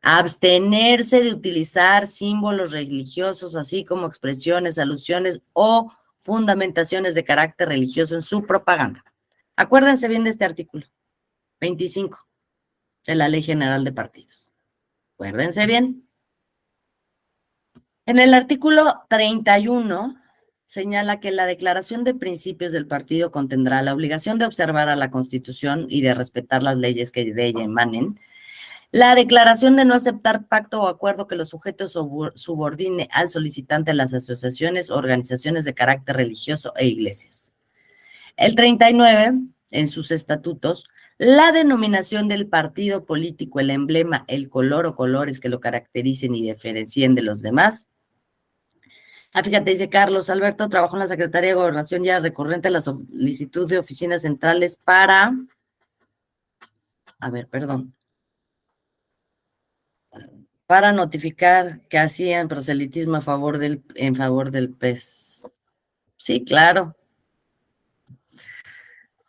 Abstenerse de utilizar símbolos religiosos, así como expresiones, alusiones o fundamentaciones de carácter religioso en su propaganda. Acuérdense bien de este artículo 25 de la Ley General de Partidos. Acuérdense bien. En el artículo 31 señala que la declaración de principios del partido contendrá la obligación de observar a la Constitución y de respetar las leyes que de ella emanen, la declaración de no aceptar pacto o acuerdo que los sujetos subordine al solicitante las asociaciones o organizaciones de carácter religioso e iglesias. El 39, en sus estatutos, la denominación del partido político, el emblema, el color o colores que lo caractericen y diferencien de los demás. Fíjate, dice Carlos Alberto, trabajó en la Secretaría de Gobernación ya recurrente a la solicitud de oficinas centrales para... para notificar que hacían proselitismo en favor del PES. Sí, claro.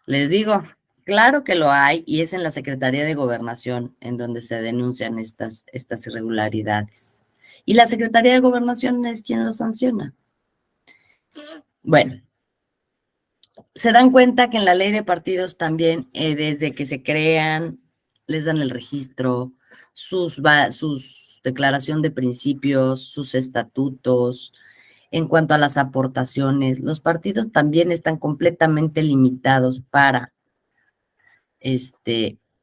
Les digo, claro que lo hay y es en la Secretaría de Gobernación en donde se denuncian estas irregularidades. Y la Secretaría de Gobernación es quien lo sanciona. Bueno, se dan cuenta que en la ley de partidos también, desde que se crean, les dan el registro, sus declaración de principios, sus estatutos. En cuanto a las aportaciones, los partidos también están completamente limitados para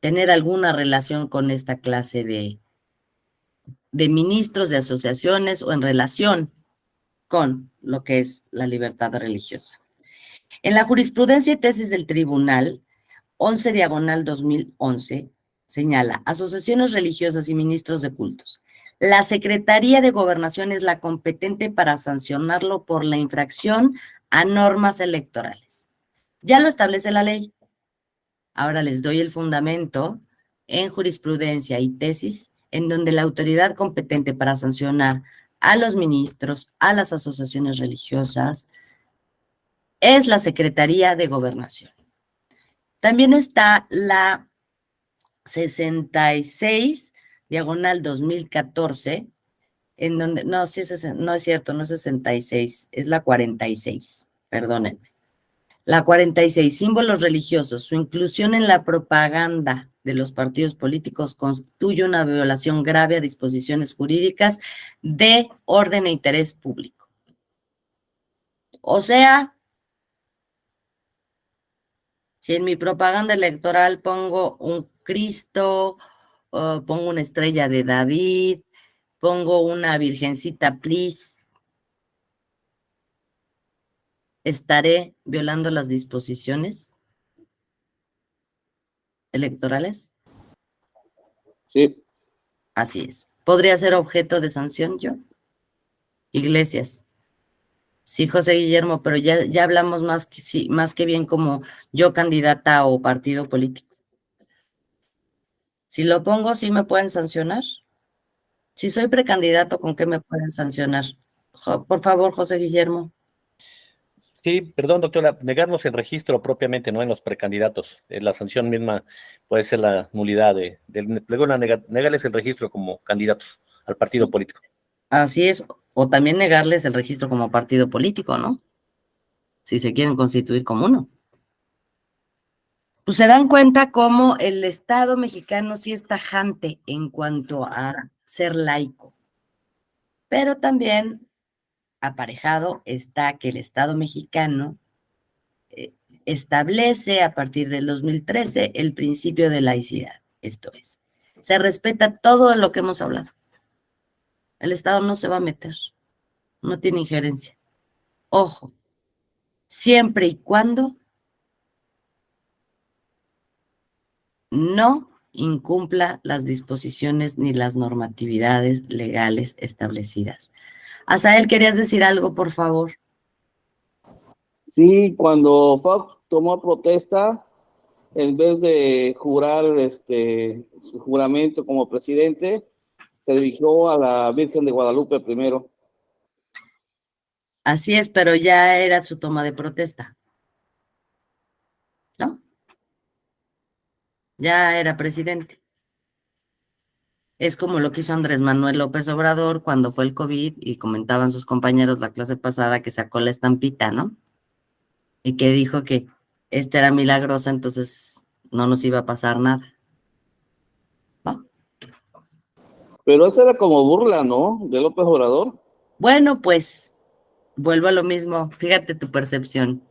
tener alguna relación con esta clase de ministros, de asociaciones o en relación con lo que es la libertad religiosa. En la jurisprudencia y tesis del tribunal, 11/2011, señala asociaciones religiosas y ministros de cultos. La Secretaría de Gobernación es la competente para sancionarlo por la infracción a normas electorales. Ya lo establece la ley. Ahora les doy el fundamento en jurisprudencia y tesis en donde la autoridad competente para sancionar a los ministros, a las asociaciones religiosas, es la Secretaría de Gobernación. También está la 66, diagonal 2014, en donde, no, sí no es cierto, no es 66, es la 46, perdónenme. La 46, símbolos religiosos, su inclusión en la propaganda de los partidos políticos constituye una violación grave a disposiciones jurídicas de orden e interés público. O sea, si en mi propaganda electoral pongo un Cristo, pongo una estrella de David, pongo una virgencita, please, ¿estaré violando las disposiciones electorales? Sí. Así es. ¿Podría ser objeto de sanción yo? Iglesias. Sí, José Guillermo, pero ya hablamos más que bien como yo candidata o partido político. Si lo pongo, ¿sí me pueden sancionar? Si soy precandidato, ¿con qué me pueden sancionar? Por favor, José Guillermo. Sí, perdón, doctora, negarnos el registro propiamente, no en los precandidatos. La sanción misma puede ser la nulidad negarles el registro como candidatos al partido político. Así es, o también negarles el registro como partido político, ¿no? Si se quieren constituir como uno. Pues se dan cuenta cómo el Estado mexicano sí es tajante en cuanto a ser laico, pero también aparejado está que el Estado mexicano establece a partir del 2013 el principio de laicidad. Esto es, se respeta todo lo que hemos hablado. El Estado no se va a meter, no tiene injerencia. Ojo, siempre y cuando no incumpla las disposiciones ni las normatividades legales establecidas. Asael, ¿querías decir algo, por favor? Sí, cuando Fox tomó protesta, en vez de jurar su juramento como presidente, se dirigió a la Virgen de Guadalupe primero. Así es, pero ya era su toma de protesta, ¿no? Ya era presidente. Es como lo que hizo Andrés Manuel López Obrador cuando fue el COVID y comentaban sus compañeros la clase pasada que sacó la estampita, ¿no? Y que dijo que esta era milagrosa, entonces no nos iba a pasar nada, ¿no? Pero eso era como burla, ¿no? De López Obrador. Bueno, pues vuelvo a lo mismo, fíjate tu percepción.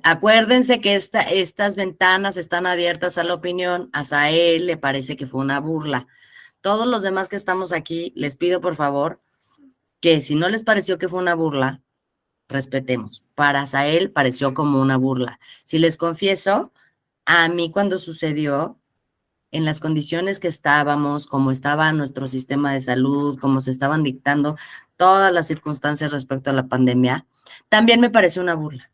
Acuérdense que estas ventanas están abiertas a la opinión, a él le parece que fue una burla. Todos los demás que estamos aquí, les pido por favor que si no les pareció que fue una burla, respetemos. Para Asael pareció como una burla. Si les confieso, a mí cuando sucedió, en las condiciones que estábamos, como estaba nuestro sistema de salud, como se estaban dictando todas las circunstancias respecto a la pandemia, también me pareció una burla.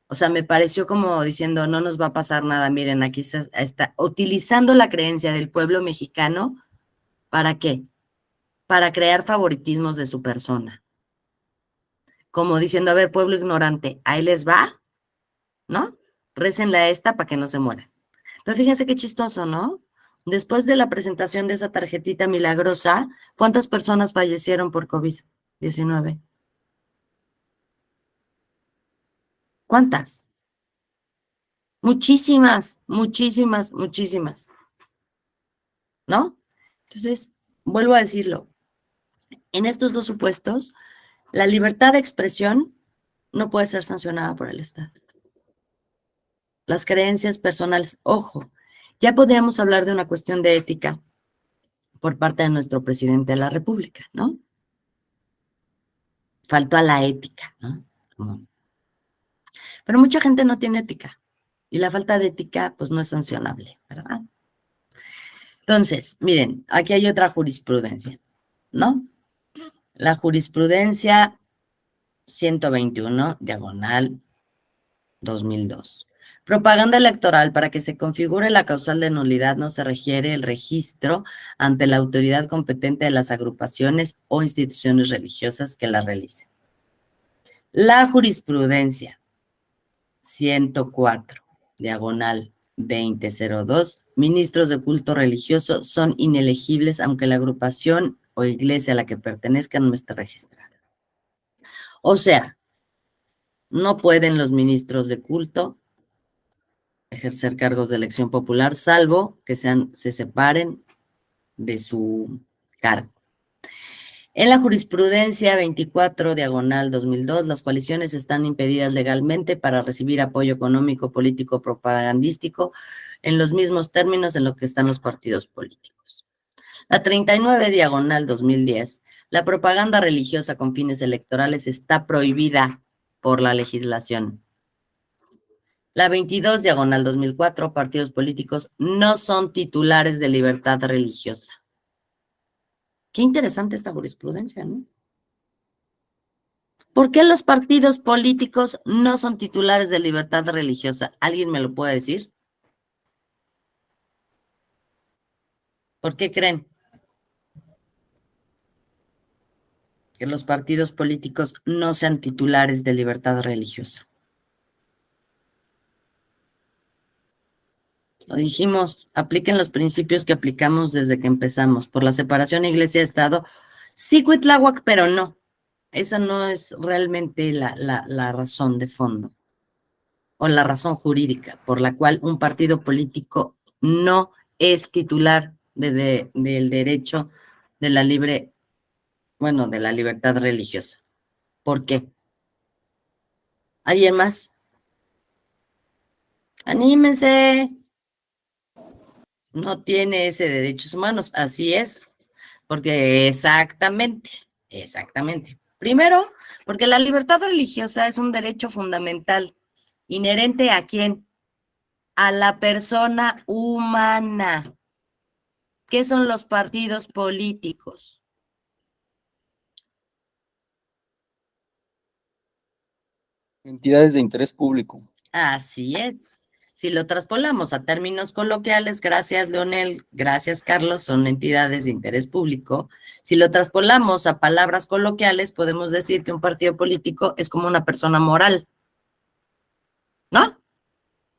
O sea, me pareció como diciendo, no nos va a pasar nada. Miren, aquí se está utilizando la creencia del pueblo mexicano. ¿Para qué? Para crear favoritismos de su persona. Como diciendo, a ver, pueblo ignorante, ahí les va, ¿no? Récenle a esta para que no se muera. Entonces, fíjense qué chistoso, ¿no? Después de la presentación de esa tarjetita milagrosa, ¿cuántas personas fallecieron por COVID-19? ¿Cuántas? Muchísimas, muchísimas, muchísimas. ¿No? Entonces, vuelvo a decirlo. En estos dos supuestos, la libertad de expresión no puede ser sancionada por el Estado. Las creencias personales, ojo, ya podríamos hablar de una cuestión de ética por parte de nuestro presidente de la República, ¿no? Faltó a la ética, ¿no? Pero mucha gente no tiene ética y la falta de ética pues no es sancionable, ¿verdad? Entonces, miren, aquí hay otra jurisprudencia, ¿no? La jurisprudencia 121, diagonal 2002. Propaganda electoral. Para que se configure la causal de nulidad no se requiere el registro ante la autoridad competente de las agrupaciones o instituciones religiosas que la realicen. La jurisprudencia 104, diagonal 2002. Ministros de culto religioso son inelegibles aunque la agrupación o iglesia a la que pertenezcan no esté registrada. O sea, no pueden los ministros de culto ejercer cargos de elección popular, salvo que se separen de su cargo. En la jurisprudencia 24, diagonal 2002, las coaliciones están impedidas legalmente para recibir apoyo económico, político, propagandístico, en los mismos términos en los que están los partidos políticos. La 39, diagonal 2010, la propaganda religiosa con fines electorales está prohibida por la legislación. La 22, diagonal 2004, partidos políticos no son titulares de libertad religiosa. Qué interesante esta jurisprudencia, ¿no? ¿Por qué los partidos políticos no son titulares de libertad religiosa? ¿Alguien me lo puede decir? ¿Por qué creen que los partidos políticos no sean titulares de libertad religiosa? Lo dijimos, apliquen los principios que aplicamos desde que empezamos, por la separación iglesia-estado, sí, Cuitláhuac, pero no. Esa no es realmente la razón de fondo o la razón jurídica por la cual un partido político no es titular del derecho de la de la libertad religiosa. ¿Por qué? ¿Alguien más? ¡Anímense! No tiene ese derechos humanos, así es, porque exactamente. Primero, porque la libertad religiosa es un derecho fundamental, inherente ¿a quién? A la persona humana. ¿Qué son los partidos políticos? Entidades de interés público. Así es. Si lo traspolamos a términos coloquiales, gracias Leonel, gracias Carlos, son entidades de interés público. Si lo traspolamos a palabras coloquiales, podemos decir que un partido político es como una persona moral, ¿no?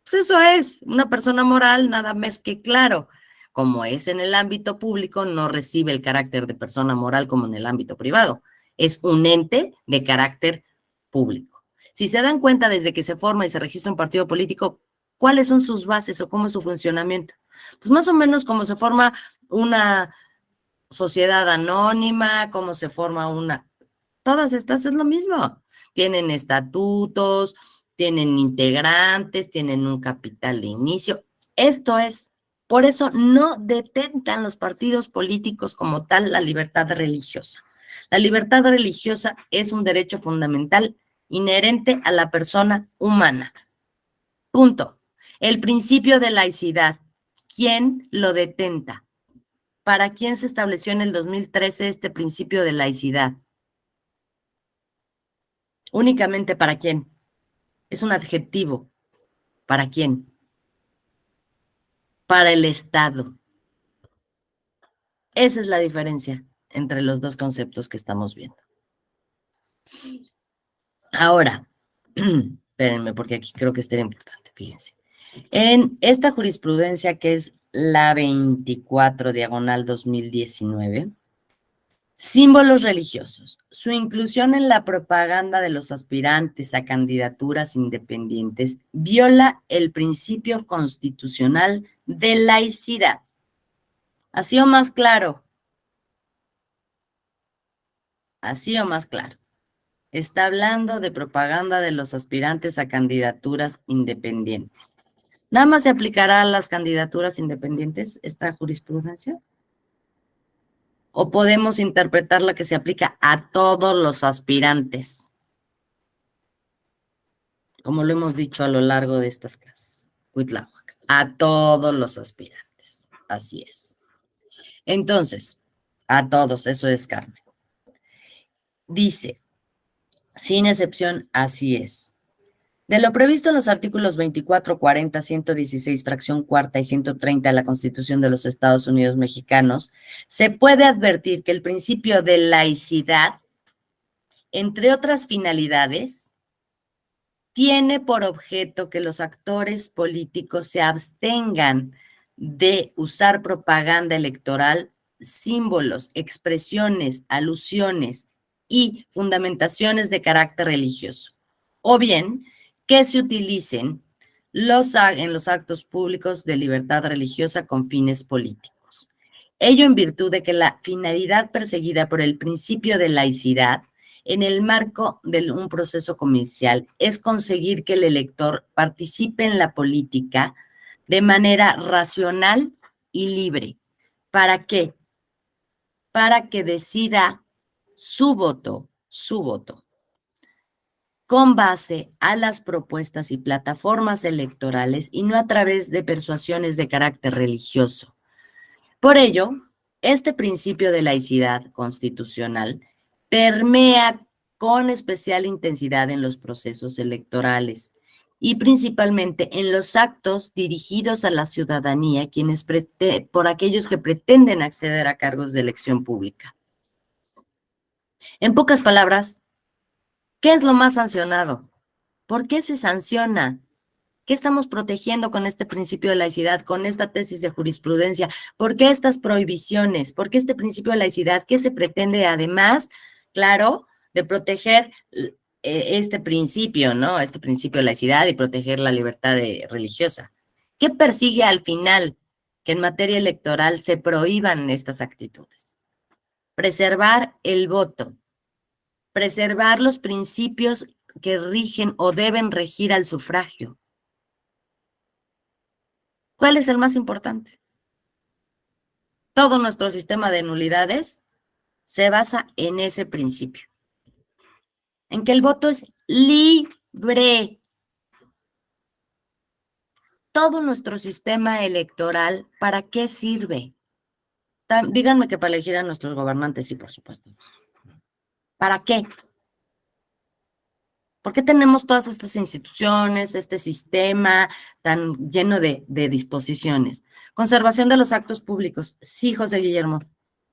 Pues eso es, una persona moral, nada más que claro, como es en el ámbito público, no recibe el carácter de persona moral como en el ámbito privado. Es un ente de carácter público. Si se dan cuenta desde que se forma y se registra un partido político, ¿cuáles son sus bases o cómo es su funcionamiento? Pues más o menos como se forma una sociedad anónima, cómo se forma todas estas es lo mismo. Tienen estatutos, tienen integrantes, tienen un capital de inicio. Esto es, por eso no detentan los partidos políticos como tal la libertad religiosa. La libertad religiosa es un derecho fundamental inherente a la persona humana. Punto. El principio de laicidad. ¿Quién lo detenta? ¿Para quién se estableció en el 2013 este principio de laicidad? Únicamente para quién. Es un adjetivo. ¿Para quién? Para el Estado. Esa es la diferencia entre los dos conceptos que estamos viendo. Ahora, espérenme porque aquí creo que es importante, fíjense. En esta jurisprudencia que es la 24 diagonal 2019, símbolos religiosos. Su inclusión en la propaganda de los aspirantes a candidaturas independientes viola el principio constitucional de laicidad. ¿Así o más claro? Así o más claro. Está hablando de propaganda de los aspirantes a candidaturas independientes. ¿Nada más se aplicará a las candidaturas independientes esta jurisprudencia? ¿O podemos interpretarla que se aplica a todos los aspirantes? Como lo hemos dicho a lo largo de estas clases. Cuitláhuac. A todos los aspirantes. Así es. Entonces, a todos, eso es Carmen. Dice, Sin excepción, así es. De lo previsto en los artículos 24, 40, 116, fracción cuarta y 130 de la Constitución de los Estados Unidos mexicanos, se puede advertir que el principio de laicidad, entre otras finalidades, tiene por objeto que los actores políticos se abstengan de usar propaganda electoral, símbolos, expresiones, alusiones y fundamentaciones de carácter religioso, o bien que se utilicen en los actos públicos de libertad religiosa con fines políticos. Ello en virtud de que la finalidad perseguida por el principio de laicidad en el marco de un proceso comercial es conseguir que el elector participe en la política de manera racional y libre. ¿Para qué? Para que decida su voto, con base a las propuestas y plataformas electorales y no a través de persuasiones de carácter religioso. Por ello, este principio de laicidad constitucional permea con especial intensidad en los procesos electorales y principalmente en los actos dirigidos a la ciudadanía, por aquellos que pretenden acceder a cargos de elección pública. En pocas palabras, ¿qué es lo más sancionado? ¿Por qué se sanciona? ¿Qué estamos protegiendo con este principio de laicidad, con esta tesis de jurisprudencia? ¿Por qué estas prohibiciones? ¿Por qué este principio de laicidad? ¿Qué se pretende además, claro, de proteger este principio, ¿no? Este principio de laicidad y proteger la libertad religiosa. ¿Qué persigue al final? Que en materia electoral se prohíban estas actitudes. Preservar el voto, preservar los principios que rigen o deben regir al sufragio. ¿Cuál es el más importante? Todo nuestro sistema de nulidades se basa en ese principio, en que el voto es libre. Todo nuestro sistema electoral, ¿para qué sirve? Díganme que para elegir a nuestros gobernantes, sí, por supuesto. ¿Para qué? ¿Por qué tenemos todas estas instituciones, este sistema tan lleno de disposiciones? Conservación de los actos públicos. Sí, José Guillermo.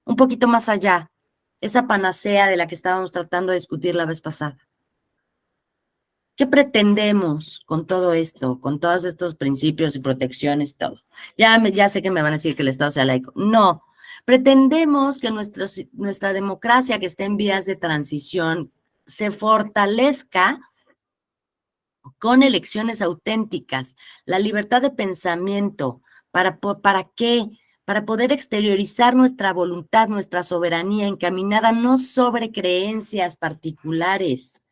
Un poquito más allá. Esa panacea de la que estábamos tratando de discutir la vez pasada. ¿Qué pretendemos con todo esto, con todos estos principios y protecciones, todo? Ya sé que me van a decir que el Estado sea laico. No. Pretendemos que nuestra democracia, que está en vías de transición, se fortalezca con elecciones auténticas, la libertad de pensamiento. ¿Para qué? Para poder exteriorizar nuestra voluntad, nuestra soberanía, encaminada no sobre creencias particulares,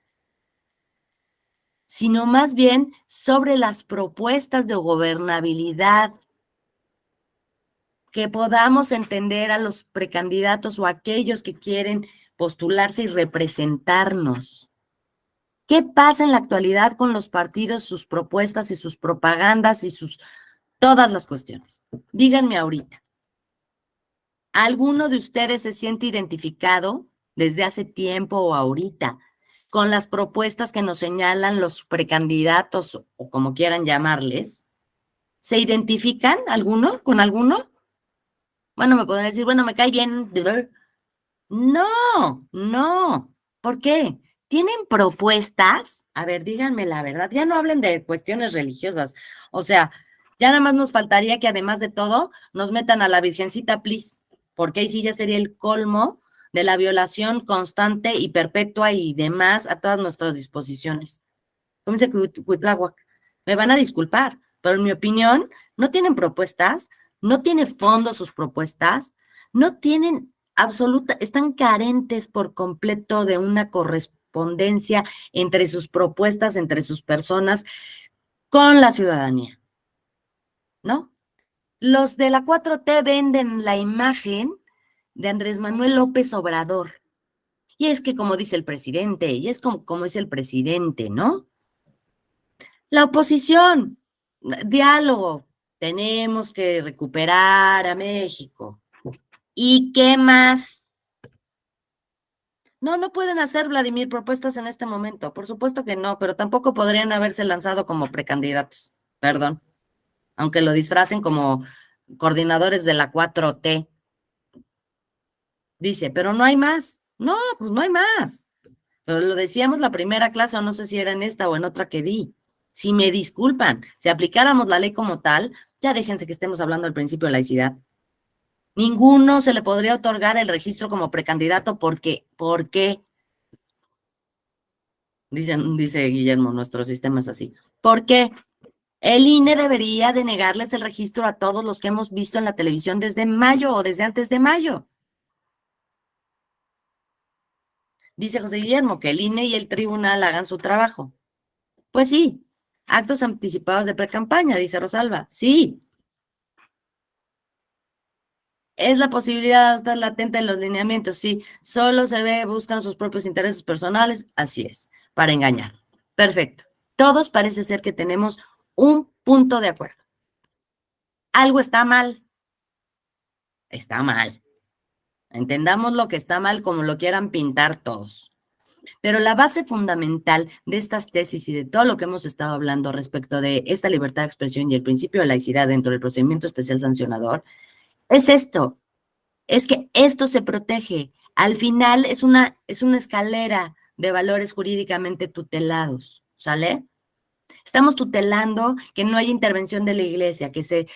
sino más bien sobre las propuestas de gobernabilidad, que podamos entender a los precandidatos o a aquellos que quieren postularse y representarnos. ¿Qué pasa en la actualidad con los partidos, sus propuestas y sus propagandas y todas las cuestiones? Díganme ahorita. ¿Alguno de ustedes se siente identificado desde hace tiempo o ahorita con las propuestas que nos señalan los precandidatos o como quieran llamarles? ¿Se identifican alguno con alguno? Bueno, me pueden decir, bueno, me cae bien. No. ¿Por qué? ¿Tienen propuestas? A ver, díganme la verdad. Ya no hablen de cuestiones religiosas. O sea, ya nada más nos faltaría que además de todo nos metan a la Virgencita, please, porque ahí sí ya sería el colmo de la violación constante y perpetua y demás a todas nuestras disposiciones. Como dice Cuitláhuac, me van a disculpar, pero en mi opinión no tienen propuestas, no tienen fondo sus propuestas, no tienen están carentes por completo de una correspondencia entre sus propuestas, entre sus personas, con la ciudadanía, ¿no? Los de la 4T venden la imagen de Andrés Manuel López Obrador. Y es que como dice el presidente, y es como es el presidente, ¿no? La oposición, diálogo, tenemos que recuperar a México. ¿Y qué más? No, no pueden hacer, Vladimir, propuestas en este momento. Por supuesto que no, pero tampoco podrían haberse lanzado como precandidatos. Perdón. Aunque lo disfracen como coordinadores de la 4T. Dice, pero no hay más. No, pues no hay más. Pero lo decíamos la primera clase, o no sé si era en esta o en otra que di. Si me disculpan, si aplicáramos la ley como tal, ya déjense que estemos hablando del principio de laicidad. Ninguno se le podría otorgar el registro como precandidato porque, ¿por qué? Dice Guillermo, nuestro sistema es así. ¿Por qué? El INE debería de negarles el registro a todos los que hemos visto en la televisión desde mayo o desde antes de mayo. Dice José Guillermo que el INE y el tribunal hagan su trabajo. Pues sí. Actos anticipados de precampaña, dice Rosalba. Sí. Es la posibilidad de estar latente en los lineamientos, sí. Solo se ve, buscan sus propios intereses personales, así es, para engañar. Perfecto. Todos parece ser que tenemos un punto de acuerdo. Algo está mal. Está mal. Entendamos lo que está mal como lo quieran pintar todos. Pero la base fundamental de estas tesis y de todo lo que hemos estado hablando respecto de esta libertad de expresión y el principio de laicidad dentro del procedimiento especial sancionador es esto. Es que esto se protege. Al final es una escalera de valores jurídicamente tutelados, ¿sale? Estamos tutelando que no haya intervención de la iglesia, que se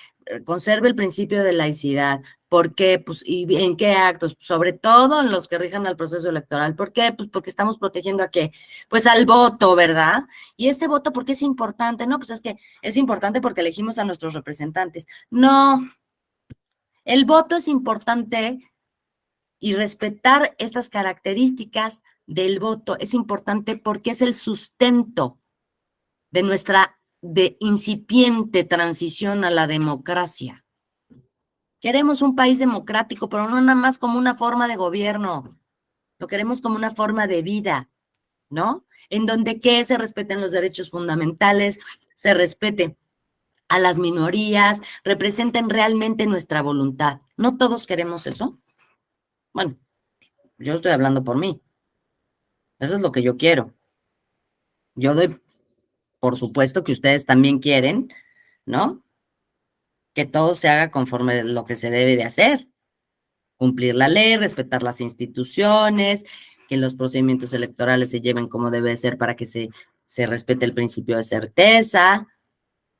conserve el principio de laicidad. ¿Por qué? Pues, ¿y en qué actos? Sobre todo en los que rijan al proceso electoral. ¿Por qué? Pues porque estamos protegiendo ¿a qué? Pues al voto, ¿verdad? Y este voto, ¿por qué es importante? No, pues es que es importante porque elegimos a nuestros representantes. No, el voto es importante y respetar estas características del voto es importante porque es el sustento de nuestra incipiente transición a la democracia. Queremos un país democrático, pero no nada más como una forma de gobierno, lo queremos como una forma de vida, ¿no? En donde que se respeten los derechos fundamentales, se respete a las minorías, representen realmente nuestra voluntad. ¿No todos queremos eso? Bueno, yo estoy hablando por mí. Eso es lo que yo quiero. Yo doy, por supuesto que ustedes también quieren, ¿no? Que todo se haga conforme a lo que se debe de hacer. Cumplir la ley, respetar las instituciones, que los procedimientos electorales se lleven como debe ser para que se respete el principio de certeza,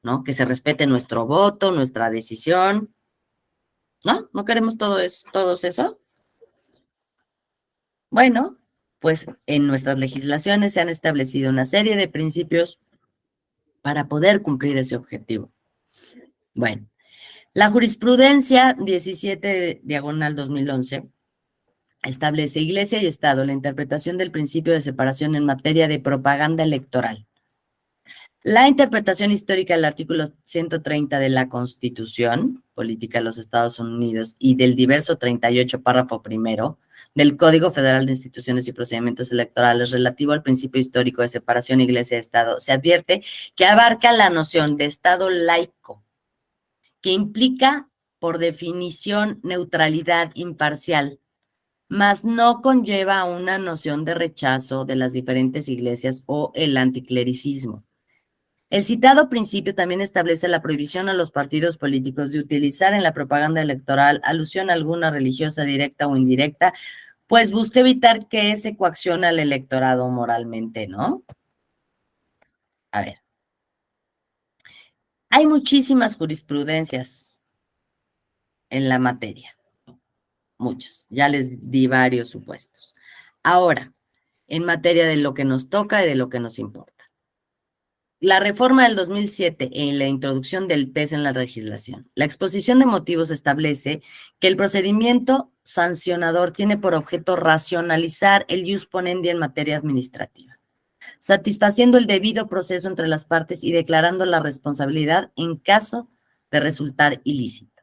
¿no? Que se respete nuestro voto, nuestra decisión. ¿No? ¿No queremos todos eso? Bueno, pues en nuestras legislaciones se han establecido una serie de principios para poder cumplir ese objetivo. Bueno, la jurisprudencia 17/2011 establece Iglesia y Estado la interpretación del principio de separación en materia de propaganda electoral. La interpretación histórica del artículo 130 de la Constitución Política de los Estados Unidos y del diverso 38, párrafo primero, del Código Federal de Instituciones y Procedimientos Electorales relativo al principio histórico de separación Iglesia-Estado, se advierte que abarca la noción de Estado laico, que implica, por definición, neutralidad imparcial, mas no conlleva una noción de rechazo de las diferentes iglesias o el anticlericismo. El citado principio también establece la prohibición a los partidos políticos de utilizar en la propaganda electoral alusión alguna religiosa directa o indirecta, pues busca evitar que se coaccione al electorado moralmente, ¿no? A ver. Hay muchísimas jurisprudencias en la materia. Muchas. Ya les di varios supuestos. Ahora, en materia de lo que nos toca y de lo que nos importa. La reforma del 2007 en la introducción del PES en la legislación. La exposición de motivos establece que el procedimiento sancionador tiene por objeto racionalizar el ius ponendi en materia administrativa, satisfaciendo el debido proceso entre las partes y declarando la responsabilidad en caso de resultar ilícito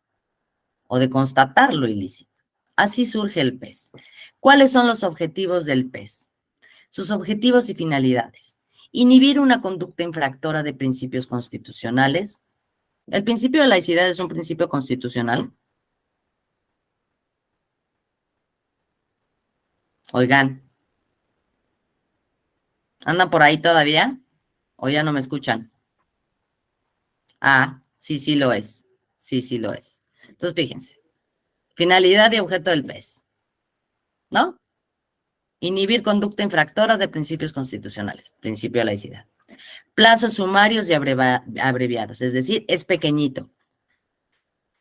o de constatar lo ilícito. Así surge el PES. ¿Cuáles son los objetivos del PES? Sus objetivos y finalidades. Inhibir una conducta infractora de principios constitucionales. ¿El principio de laicidad es un principio constitucional? Oigan, ¿Andan por ahí todavía? ¿O ya no me escuchan? Ah, sí, sí lo es. Sí, sí lo es. Entonces, fíjense. Finalidad y objeto del PES, ¿no? Inhibir conducta infractora de principios constitucionales, principio de laicidad. Plazos sumarios y abreviados, es decir, es pequeñito.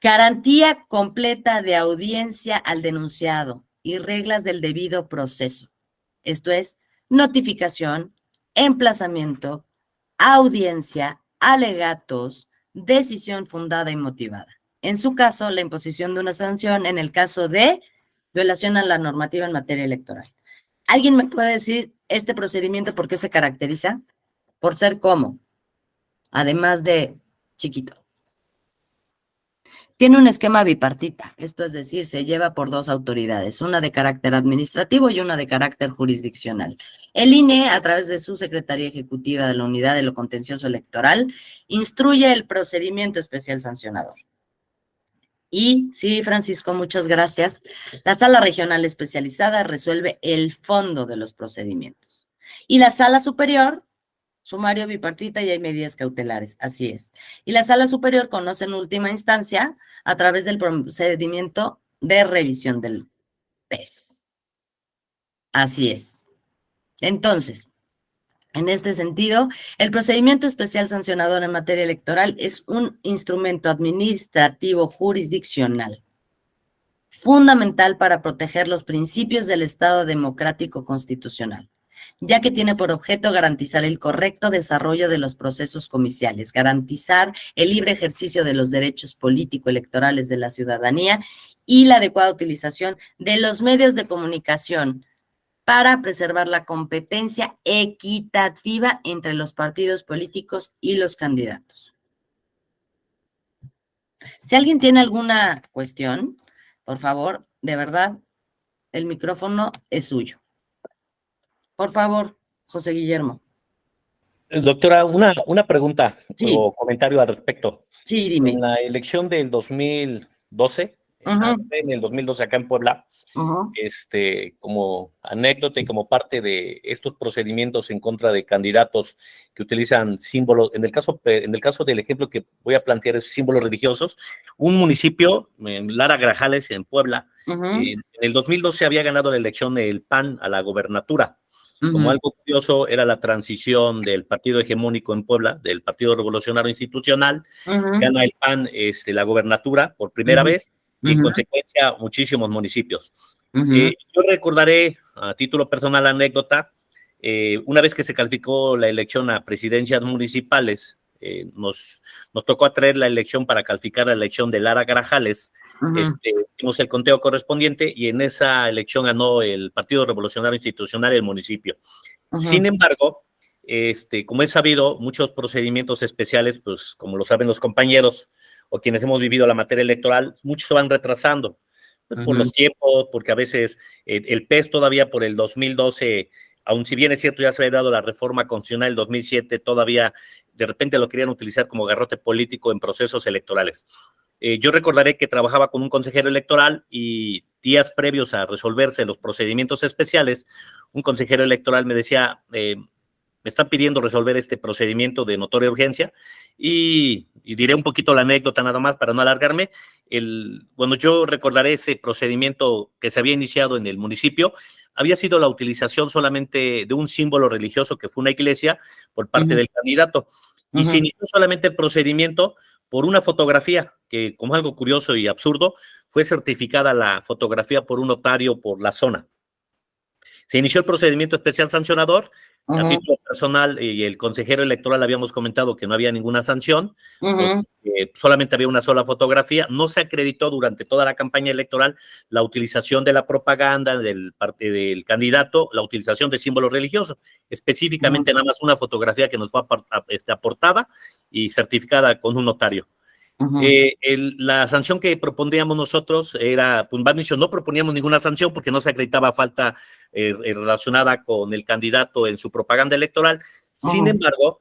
Garantía completa de audiencia al denunciado y reglas del debido proceso. Esto es, notificación, emplazamiento, audiencia, alegatos, decisión fundada y motivada. En su caso, la imposición de una sanción en el caso de violación a la normativa en materia electoral. ¿Alguien me puede decir este procedimiento por qué se caracteriza? Por ser cómo, además de chiquito. Tiene un esquema bipartita, esto es decir, se lleva por dos autoridades, una de carácter administrativo y una de carácter jurisdiccional. El INE, a través de su Secretaría Ejecutiva de la Unidad de lo Contencioso Electoral, instruye el procedimiento especial sancionador. Y, sí, Francisco, muchas gracias. La Sala Regional Especializada resuelve el fondo de los procedimientos. Y la Sala Superior, sumario bipartita y hay medidas cautelares, así es. Y la Sala Superior conoce en última instancia a través del procedimiento de revisión del PES. Así es. Entonces, en este sentido, el procedimiento especial sancionador en materia electoral es un instrumento administrativo jurisdiccional fundamental para proteger los principios del Estado democrático constitucional, ya que tiene por objeto garantizar el correcto desarrollo de los procesos comiciales, garantizar el libre ejercicio de los derechos político-electorales de la ciudadanía y la adecuada utilización de los medios de comunicación para preservar la competencia equitativa entre los partidos políticos y los candidatos. Si alguien tiene alguna cuestión, por favor, de verdad, el micrófono es suyo. Por favor, José Guillermo. Doctora, una pregunta Sí. o comentario al respecto. Sí, dime. En la elección del 2012, en el 2012 acá en Puebla, como anécdota y como parte de estos procedimientos en contra de candidatos que utilizan símbolos, en el caso del ejemplo que voy a plantear es símbolos religiosos, un municipio, en Lara Grajales, en Puebla, en el 2012 había ganado la elección el PAN a la gobernatura. Como algo curioso, era la transición del partido hegemónico en Puebla, del Partido Revolucionario Institucional, gana el PAN la gobernatura por primera vez, y en consecuencia muchísimos municipios. Yo recordaré, a título personal, anécdota, una vez que se calificó la elección a presidencias municipales, nos tocó atraer la elección para calificar la elección de Lara Grajales. Hicimos el conteo correspondiente y en esa elección ganó el Partido Revolucionario Institucional el municipio. Sin embargo, como es sabido, muchos procedimientos especiales, pues como lo saben los compañeros o quienes hemos vivido la materia electoral, muchos se van retrasando por los tiempos, porque a veces el PES todavía por el 2012, aun si bien es cierto ya se había dado la reforma constitucional del 2007, todavía de repente lo querían utilizar como garrote político en procesos electorales. Yo recordaré que trabajaba con un consejero electoral y días previos a resolverse los procedimientos especiales, un consejero electoral me decía, me están pidiendo resolver este procedimiento de notoria urgencia y diré un poquito la anécdota nada más para no alargarme. Bueno, yo recordaré ese procedimiento que se había iniciado en el municipio, había sido la utilización solamente de un símbolo religioso que fue una iglesia por parte del candidato y se inició solamente el procedimiento por una fotografía que, como algo curioso y absurdo, fue certificada la fotografía por un notario por la zona. Se inició el procedimiento especial sancionador. A título personal y el consejero electoral habíamos comentado que no había ninguna sanción, solamente había una sola fotografía. No se acreditó durante toda la campaña electoral la utilización de la propaganda del candidato, la utilización de símbolos religiosos, específicamente nada más una fotografía que nos fue aportada y certificada con un notario. La sanción que proponíamos nosotros era, pues no proponíamos ninguna sanción porque no se acreditaba falta relacionada con el candidato en su propaganda electoral. Sin embargo,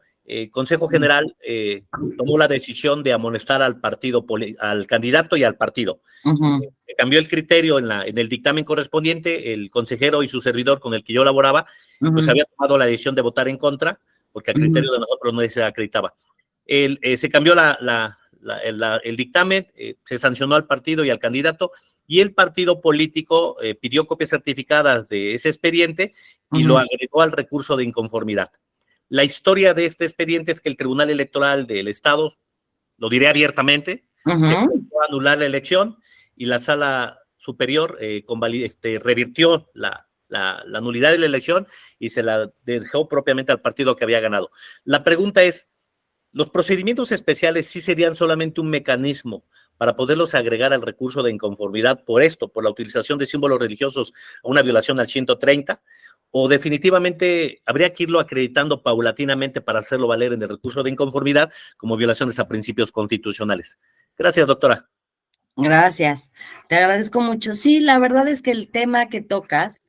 Consejo General tomó la decisión de amonestar al al candidato y al partido. Cambió el criterio en el dictamen correspondiente. El consejero y su servidor con el que yo laboraba, pues había tomado la decisión de votar en contra, porque al criterio de nosotros no se acreditaba. Se cambió el dictamen, se sancionó al partido y al candidato, y el partido político pidió copias certificadas de ese expediente y lo agregó al recurso de inconformidad. La historia de este expediente es que el Tribunal Electoral del Estado, lo diré abiertamente, se pudo anular la elección y la Sala Superior revirtió la nulidad de la elección y se la dejó propiamente al partido que había ganado. La pregunta es, ¿los procedimientos especiales sí serían solamente un mecanismo para poderlos agregar al recurso de inconformidad por la utilización de símbolos religiosos a una violación al 130? ¿O definitivamente habría que irlo acreditando paulatinamente para hacerlo valer en el recurso de inconformidad como violaciones a principios constitucionales? Gracias, doctora. Gracias, te agradezco mucho. Sí, la verdad es que el tema que tocas,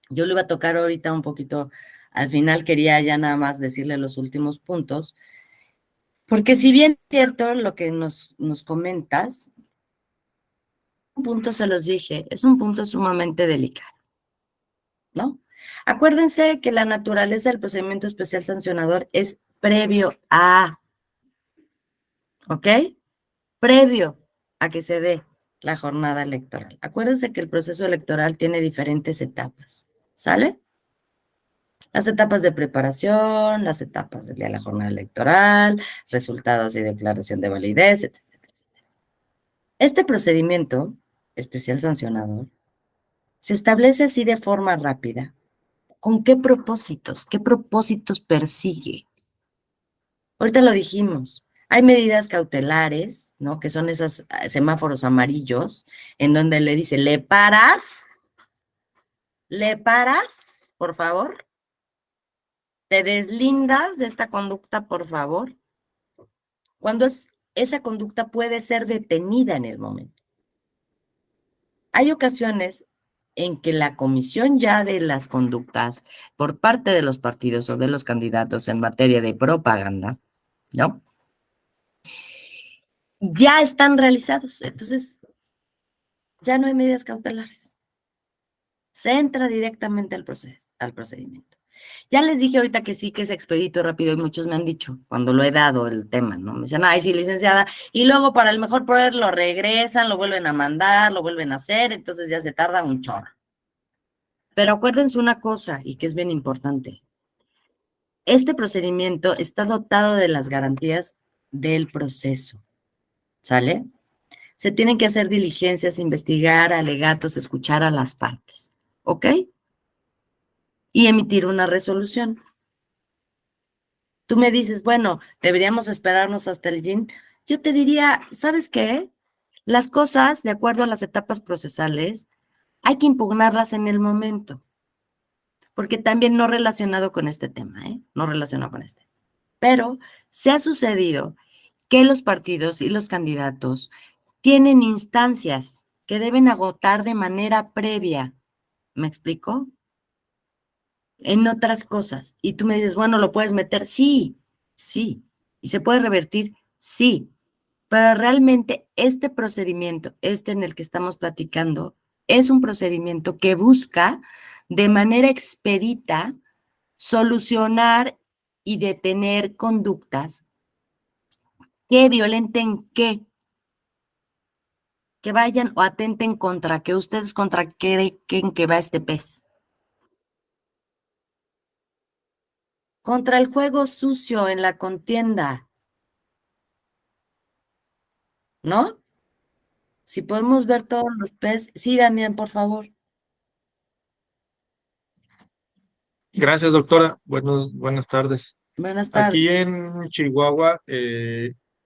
yo lo iba a tocar ahorita un poquito, al final quería ya nada más decirle los últimos puntos, porque si bien es cierto lo que nos comentas, un punto se los dije, es un punto sumamente delicado, ¿no? Acuérdense que la naturaleza del procedimiento especial sancionador es previo a, ¿ok? Previo a que se dé la jornada electoral. Acuérdense que el proceso electoral tiene diferentes etapas, ¿sale? Las etapas de preparación, las etapas del día de la jornada electoral, resultados y declaración de validez, etcétera, etcétera. Este procedimiento especial sancionador se establece así de forma rápida. ¿Con qué propósitos? ¿Qué propósitos persigue? Ahorita lo dijimos. Hay medidas cautelares, ¿no? Que son esos semáforos amarillos, en donde le dice, ¿le paras, por favor? ¿Te deslindas de esta conducta, por favor? Cuando esa conducta puede ser detenida en el momento. Hay ocasiones en que la comisión ya de las conductas por parte de los partidos o de los candidatos en materia de propaganda, ¿no? Ya están realizados. Entonces, ya no hay medidas cautelares. Se entra directamente al procedimiento. Ya les dije ahorita que sí, que es expedito rápido, y muchos me han dicho, cuando lo he dado el tema, ¿no? Me dicen, ay, sí, licenciada, y luego para el mejor poder lo regresan, lo vuelven a mandar, lo vuelven a hacer, entonces ya se tarda un chorro. Pero acuérdense una cosa, y que es bien importante. Este procedimiento está dotado de las garantías del proceso, ¿sale? Se tienen que hacer diligencias, investigar alegatos, escuchar a las partes, ¿ok? Y emitir una resolución. Tú me dices, bueno, deberíamos esperarnos hasta el GIN. Yo te diría, ¿sabes qué? Las cosas, de acuerdo a las etapas procesales, hay que impugnarlas en el momento. Porque también no relacionado con este tema, no relacionado con este. Pero se ha sucedido que los partidos y los candidatos tienen instancias que deben agotar de manera previa. ¿Me explico? En otras cosas. Y tú me dices, bueno, ¿lo puedes meter? Sí, sí. ¿Y se puede revertir? Sí. Pero realmente este procedimiento, en el que estamos platicando, es un procedimiento que busca de manera expedita solucionar y detener conductas que violenten qué, que vayan o atenten contra que ustedes contra qué creen que va este pez. Contra el juego sucio en la contienda, ¿no? Si podemos ver todos los peces. Sí, Damián, por favor. Gracias, doctora. Buenas tardes. Buenas tardes. Aquí en Chihuahua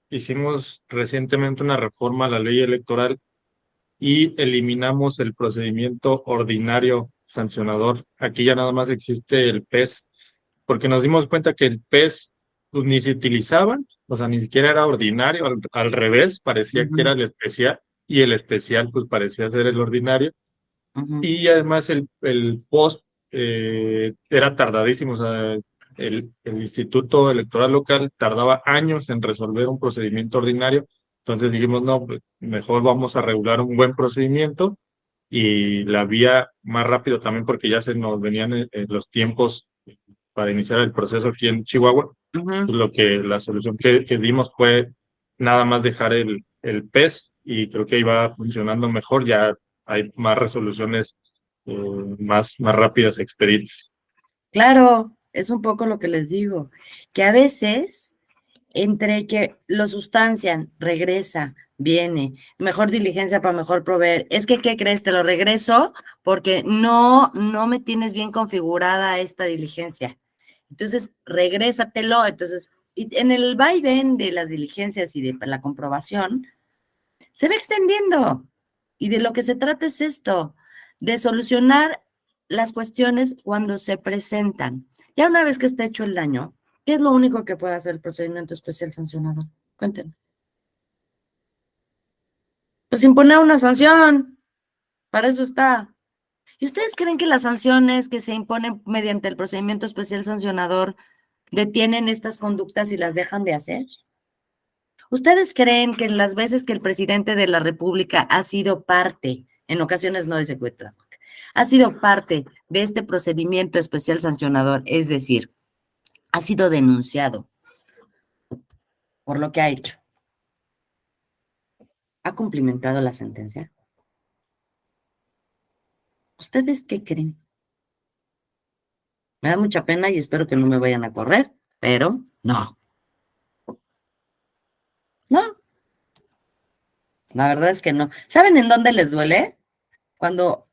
hicimos recientemente una reforma a la ley electoral y eliminamos el procedimiento ordinario sancionador. Aquí ya nada más existe el PES, porque nos dimos cuenta que el PES pues, ni se utilizaban, o sea, ni siquiera era ordinario, al revés, parecía que era el especial, y el especial pues parecía ser el ordinario. Y además el post era tardadísimo, o sea, el Instituto Electoral local tardaba años en resolver un procedimiento ordinario. Entonces dijimos, no, pues, mejor vamos a regular un buen procedimiento y la vía más rápido también, porque ya se nos venían los tiempos para iniciar el proceso aquí en Chihuahua. Ujú. La solución que dimos fue nada más dejar el PES, y creo que iba funcionando mejor. Ya hay más resoluciones más rápidas, expeditas. Claro, es un poco lo que les digo, que a veces entre que lo sustancian, regresa, viene, mejor diligencia para mejor proveer. Es que, ¿qué crees? Te lo regreso porque no me tienes bien configurada esta diligencia. Entonces, regrésatelo. Entonces, y en el vaivén de las diligencias y de la comprobación, se va extendiendo. Y de lo que se trata es esto, de solucionar las cuestiones cuando se presentan. Ya una vez que está hecho el daño, ¿qué es lo único que puede hacer el procedimiento especial sancionador? Cuéntenme. Pues imponer una sanción. Para eso está. ¿Y ustedes creen que las sanciones que se imponen mediante el procedimiento especial sancionador detienen estas conductas y las dejan de hacer? ¿Ustedes creen que en las veces que el presidente de la República ha sido parte, en ocasiones no de secuestro, ha sido parte de este procedimiento especial sancionador, es decir, ha sido denunciado por lo que ha hecho, ha cumplimentado la sentencia? ¿Ustedes qué creen? Me da mucha pena y espero que no me vayan a correr, pero no. No, la verdad es que no. ¿Saben en dónde les duele? Cuando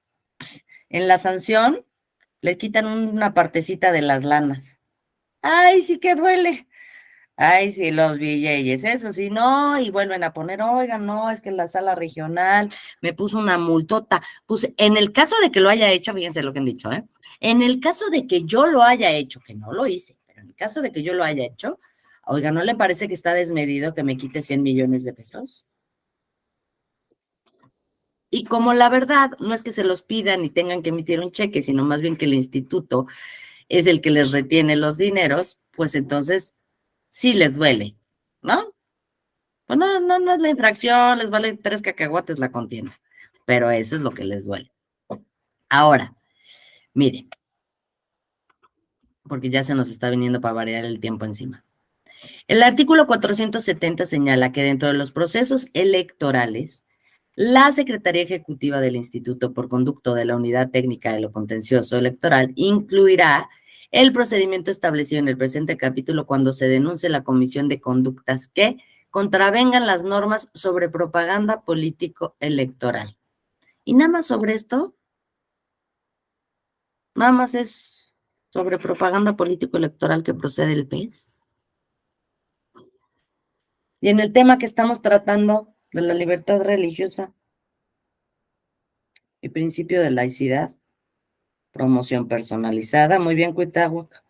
en la sanción les quitan una partecita de las lanas. ¡Ay, sí que duele! Ay, sí, los billetes, eso sí, no, y vuelven a poner, oigan, no, es que la sala regional me puso una multota. Pues en el caso de que lo haya hecho, fíjense lo que han dicho, ¿eh? En el caso de que yo lo haya hecho, que no lo hice, pero en el caso de que yo lo haya hecho, oiga, ¿no le parece que está desmedido que me quite 100 millones de pesos? Y como la verdad no es que se los pidan y tengan que emitir un cheque, sino más bien que el instituto es el que les retiene los dineros, pues entonces sí les duele, ¿no? Pues no es la infracción, les vale 3 cacahuates la contienda, pero eso es lo que les duele. Ahora, miren, porque ya se nos está viniendo para variar el tiempo encima. El artículo 470 señala que dentro de los procesos electorales, la Secretaría Ejecutiva del Instituto, por conducto de la Unidad Técnica de lo Contencioso Electoral, incluirá el procedimiento establecido en el presente capítulo cuando se denuncie la comisión de conductas que contravengan las normas sobre propaganda político-electoral. Y nada más sobre esto, nada más es sobre propaganda político-electoral que procede el PES. Y en el tema que estamos tratando de la libertad religiosa y principio de laicidad, promoción personalizada, muy bien, Cuitláhuac.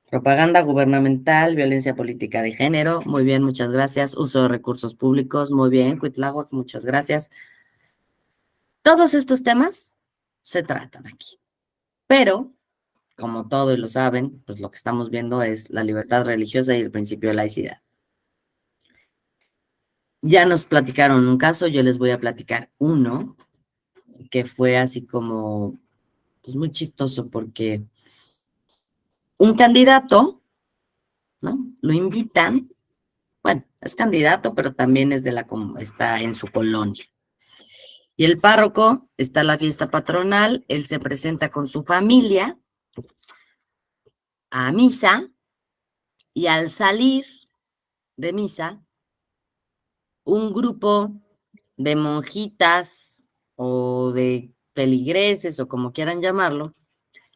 Propaganda gubernamental, violencia política de género, muy bien, muchas gracias. Uso de recursos públicos, muy bien, Cuitláhuac, muchas gracias. Todos estos temas se tratan aquí. Pero, como todo y lo saben, pues lo que estamos viendo es la libertad religiosa y el principio de laicidad. Ya nos platicaron un caso, yo les voy a platicar uno que fue así como, pues muy chistoso porque un candidato, ¿no? Lo invitan, bueno, es candidato, pero también es está en su colonia. Y el párroco, está en la fiesta patronal, él se presenta con su familia a misa y al salir de misa, un grupo de monjitas o de feligreses o como quieran llamarlo,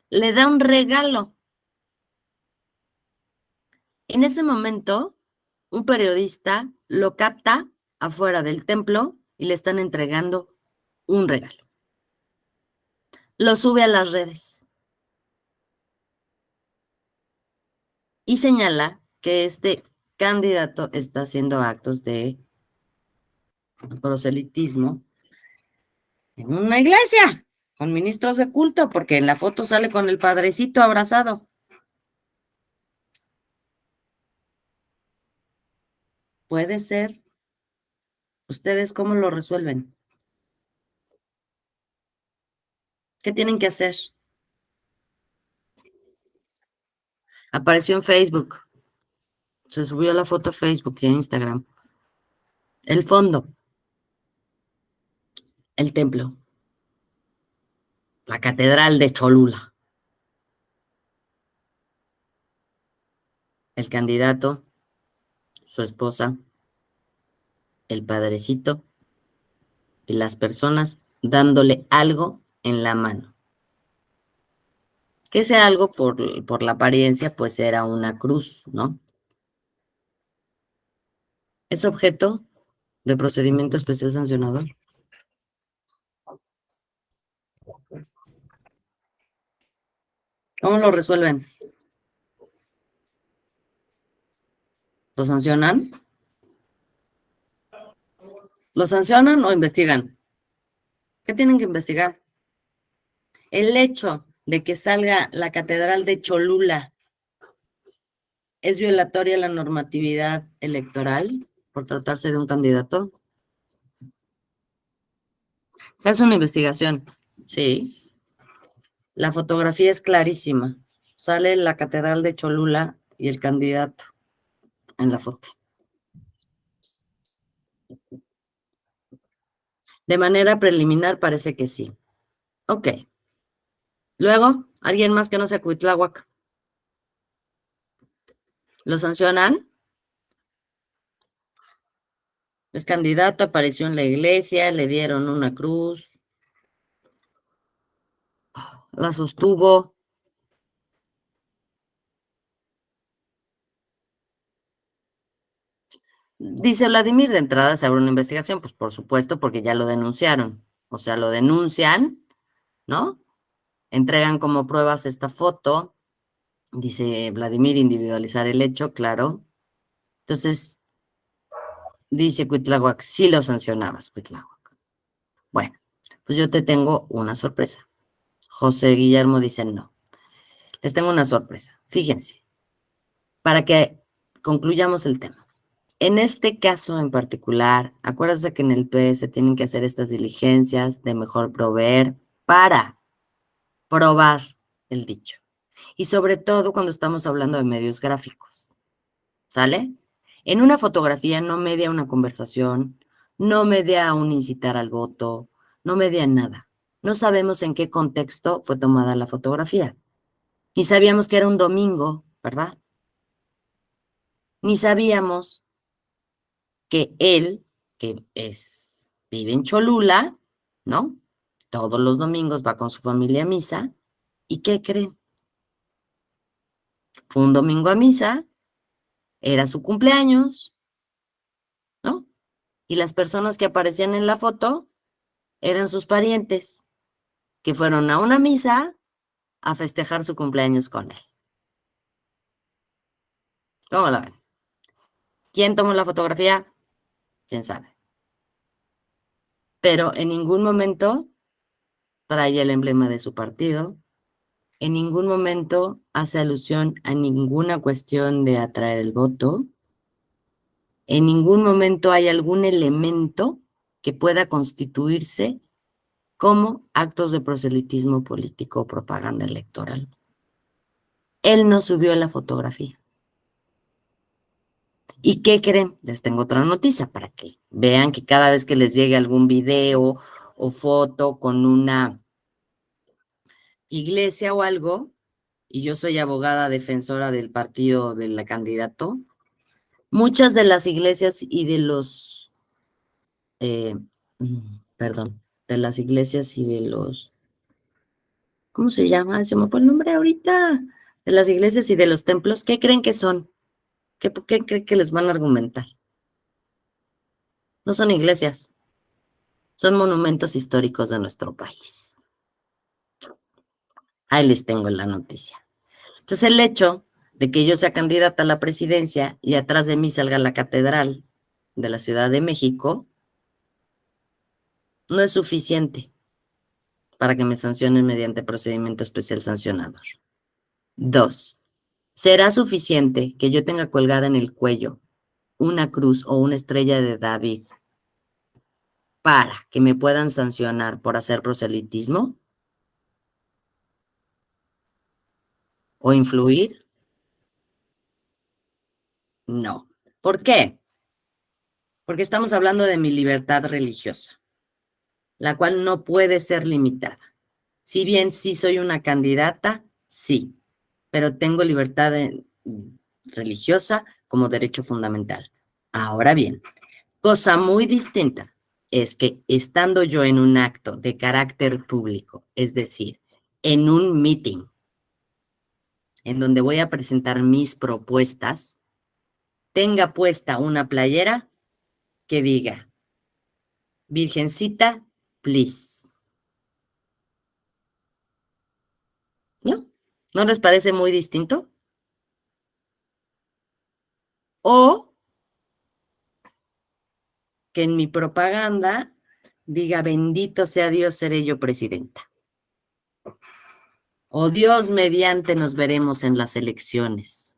le da un regalo. En ese momento, un periodista lo capta afuera del templo y le están entregando un regalo. Lo sube a las redes y señala que este candidato está haciendo actos de proselitismo en una iglesia con ministros de culto, porque en la foto sale con el padrecito abrazado. Puede ser. ¿Ustedes cómo lo resuelven? ¿Qué tienen que hacer? Apareció en Facebook. Se subió la foto a Facebook y a Instagram. El fondo. El templo. La catedral de Cholula. El candidato, su esposa, el padrecito y las personas dándole algo en la mano. Que ese algo, por la apariencia, pues era una cruz, ¿no? Es objeto de procedimiento especial sancionador. ¿Cómo lo resuelven? ¿Lo sancionan? ¿Lo sancionan o investigan? ¿Qué tienen que investigar? El hecho de que salga la catedral de Cholula es violatoria a la normatividad electoral por tratarse de un candidato. Se hace una investigación, sí. La fotografía es clarísima. Sale la catedral de Cholula y el candidato en la foto. De manera preliminar parece que sí. Ok. Luego, ¿alguien más que no sea Cuitláhuac? ¿Lo sancionan? Es candidato, apareció en la iglesia, le dieron una cruz, la sostuvo. Dice Vladimir, de entrada se abre una investigación, pues por supuesto, porque ya lo denunciaron. O sea, lo denuncian, ¿no? Entregan como pruebas esta foto. Dice Vladimir, individualizar el hecho, claro. Entonces, dice Cuitláhuac, sí lo sancionabas, Cuitláhuac. Bueno, pues yo te tengo una sorpresa. José Guillermo dice no. Les tengo una sorpresa. Fíjense, para que concluyamos el tema. En este caso en particular, acuérdense que en el PS tienen que hacer estas diligencias de mejor proveer para probar el dicho. Y sobre todo cuando estamos hablando de medios gráficos. ¿Sale? En una fotografía no media una conversación, no media un incitar al voto, no media nada. No sabemos en qué contexto fue tomada la fotografía. Ni sabíamos que era un domingo, ¿verdad? Ni sabíamos que él, que vive en Cholula, ¿no? Todos los domingos va con su familia a misa. ¿Y qué creen? Fue un domingo a misa, era su cumpleaños, ¿no? Y las personas que aparecían en la foto eran sus parientes, que fueron a una misa a festejar su cumpleaños con él. ¿Cómo la ven? ¿Quién tomó la fotografía? ¿Quién sabe? Pero en ningún momento trae el emblema de su partido, en ningún momento hace alusión a ninguna cuestión de atraer el voto, en ningún momento hay algún elemento que pueda constituirse como actos de proselitismo político o propaganda electoral. Él no subió la fotografía. ¿Y qué creen? Les tengo otra noticia para que vean que cada vez que les llegue algún video o foto con una iglesia o algo, y yo soy abogada defensora del partido del candidato, muchas de las iglesias y de los, de las iglesias y de los, ¿cómo se llama? Se me fue el nombre ahorita. De las iglesias y de los templos, ¿qué creen que son? ¿Qué creen que les van a argumentar? No son iglesias, son monumentos históricos de nuestro país. Ahí les tengo la noticia. Entonces, el hecho de que yo sea candidata a la presidencia y atrás de mí salga la catedral de la Ciudad de México, no es suficiente para que me sancionen mediante procedimiento especial sancionador. 2. ¿Será suficiente que yo tenga colgada en el cuello una cruz o una estrella de David para que me puedan sancionar por hacer proselitismo o influir? No. ¿Por qué? Porque estamos hablando de mi libertad religiosa, la cual no puede ser limitada. Si bien sí soy una candidata, sí, pero tengo libertad religiosa como derecho fundamental. Ahora bien, cosa muy distinta es que estando yo en un acto de carácter público, es decir, en un meeting, en donde voy a presentar mis propuestas, tenga puesta una playera que diga, Virgencita, please. ¿No? ¿No les parece muy distinto? O que en mi propaganda diga, bendito sea Dios, seré yo presidenta. O Dios mediante nos veremos en las elecciones.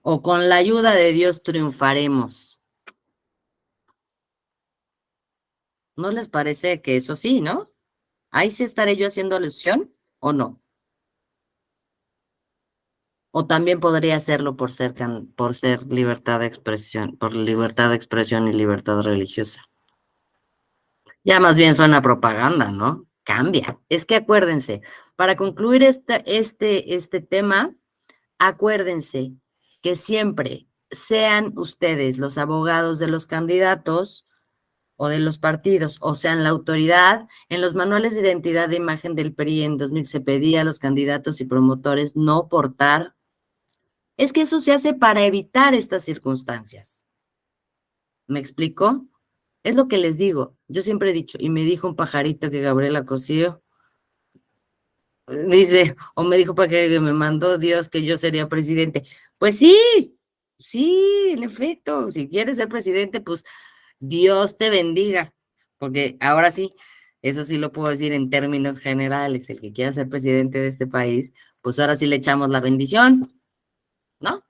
O con la ayuda de Dios triunfaremos. ¿No les parece que eso sí, no? ¿Ahí sí estaré yo haciendo alusión o no? O también podría hacerlo por ser libertad de expresión, por libertad de expresión y libertad religiosa. Ya más bien suena propaganda, ¿no? Cambia. Es que acuérdense, para concluir este tema, acuérdense que siempre sean ustedes los abogados de los candidatos o de los partidos, o sean la autoridad, en los manuales de identidad de imagen del PRI en 2000 se pedía a los candidatos y promotores no portar. Es que eso se hace para evitar estas circunstancias. ¿Me explico? Es lo que les digo. Yo siempre he dicho, y me dijo un pajarito que Gabriela Cosío, dice, o me dijo para que me mandó Dios que yo sería presidente. Pues sí, en efecto, si quieres ser presidente, pues Dios te bendiga, porque ahora sí, eso sí lo puedo decir en términos generales, el que quiera ser presidente de este país, pues ahora sí le echamos la bendición, ¿no?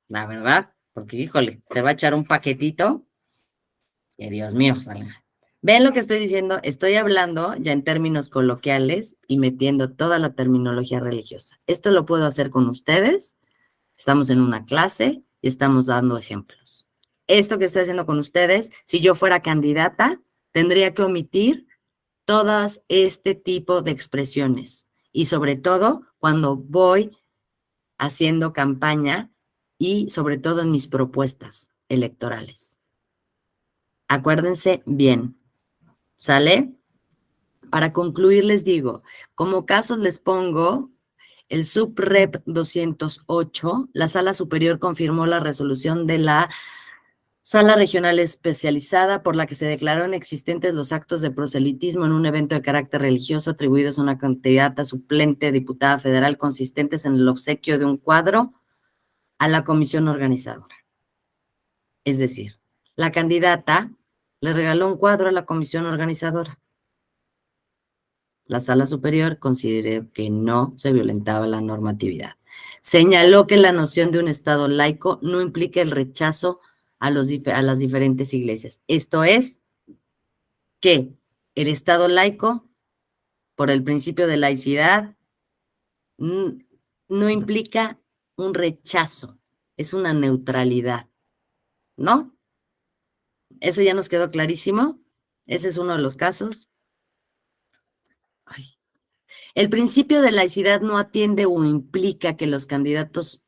La verdad, porque híjole, se va a echar un paquetito, que Dios mío, salga. ¿Ven lo que estoy diciendo? Estoy hablando ya en términos coloquiales y metiendo toda la terminología religiosa. Esto lo puedo hacer con ustedes, estamos en una clase y estamos dando ejemplos. Esto que estoy haciendo con ustedes, si yo fuera candidata, tendría que omitir todas este tipo de expresiones y sobre todo cuando voy haciendo campaña y sobre todo en mis propuestas electorales. Acuérdense bien, ¿sale? Para concluir les digo, como casos les pongo el SUPREP 208, la Sala Superior confirmó la resolución de la Sala Regional Especializada por la que se declararon existentes los actos de proselitismo en un evento de carácter religioso atribuidos a una candidata suplente diputada federal consistentes en el obsequio de un cuadro a la comisión organizadora. Es decir, la candidata le regaló un cuadro a la comisión organizadora. La Sala Superior consideró que no se violentaba la normatividad. Señaló que la noción de un Estado laico no implica el rechazo a las diferentes iglesias. Esto es que el Estado laico, por el principio de laicidad, no implica un rechazo, es una neutralidad, ¿no? ¿Eso ya nos quedó clarísimo? Ese es uno de los casos. Ay. El principio de laicidad no atiende o implica que los candidatos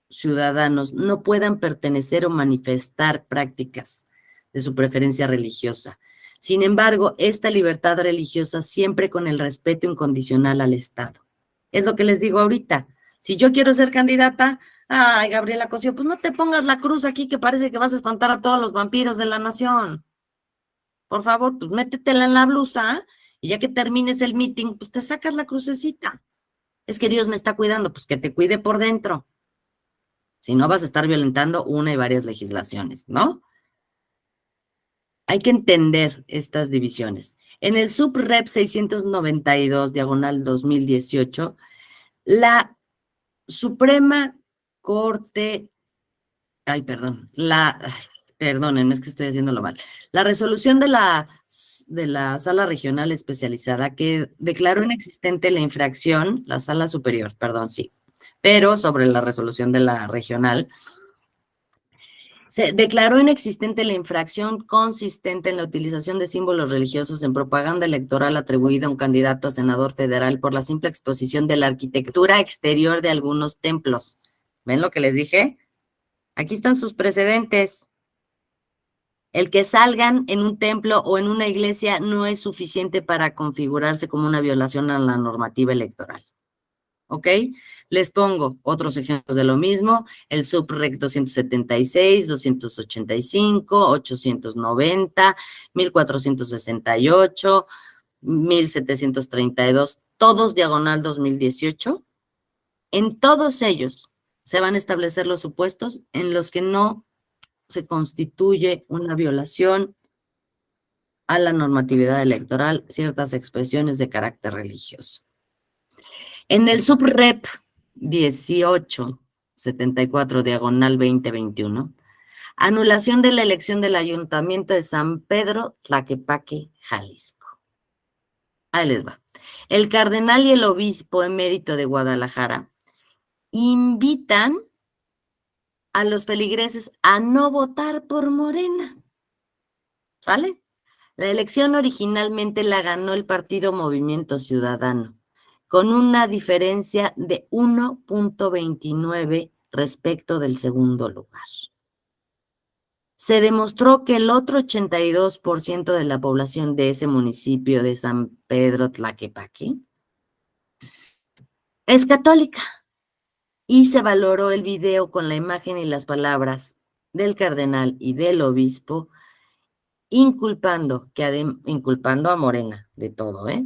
ciudadanos no puedan pertenecer o manifestar prácticas de su preferencia religiosa. Sin embargo, esta libertad religiosa siempre con el respeto incondicional al Estado. Es lo que les digo ahorita. Si yo quiero ser candidata, ay, Gabriela Cosío, pues no te pongas la cruz aquí que parece que vas a espantar a todos los vampiros de la nación. Por favor, pues métetela en la blusa y ya que termines el meeting, pues te sacas la crucecita. Es que Dios me está cuidando, pues que te cuide por dentro. Si no, vas a estar violentando una y varias legislaciones, ¿no? Hay que entender estas divisiones. En el SUPREP 692, diagonal 2018, la Suprema Corte, perdónenme, es que estoy haciéndolo mal. La resolución de la Sala Regional Especializada que declaró inexistente la infracción, la Sala Superior, perdón, sí, pero sobre la resolución de la regional, se declaró inexistente la infracción consistente en la utilización de símbolos religiosos en propaganda electoral atribuida a un candidato a senador federal por la simple exposición de la arquitectura exterior de algunos templos. ¿Ven lo que les dije? Aquí están sus precedentes. El que salgan en un templo o en una iglesia no es suficiente para configurarse como una violación a la normativa electoral. ¿Ok? Les pongo otros ejemplos de lo mismo, el SUPREC 276, 285, 890, 1468, 1732, todos diagonal 2018. En todos ellos se van a establecer los supuestos en los que no se constituye una violación a la normatividad electoral ciertas expresiones de carácter religioso. En el SUPREP 1874, diagonal 2021, anulación de la elección del Ayuntamiento de San Pedro Tlaquepaque, Jalisco. Ahí les va. El cardenal y el obispo emérito de Guadalajara invitan a los feligreses a no votar por Morena. ¿Vale? La elección originalmente la ganó el partido Movimiento Ciudadano, con una diferencia de 1.29 respecto del segundo lugar. Se demostró que el otro 82% de la población de ese municipio de San Pedro Tlaquepaque es católica. Y se valoró el video con la imagen y las palabras del cardenal y del obispo, inculpando a Morena de todo, ¿eh?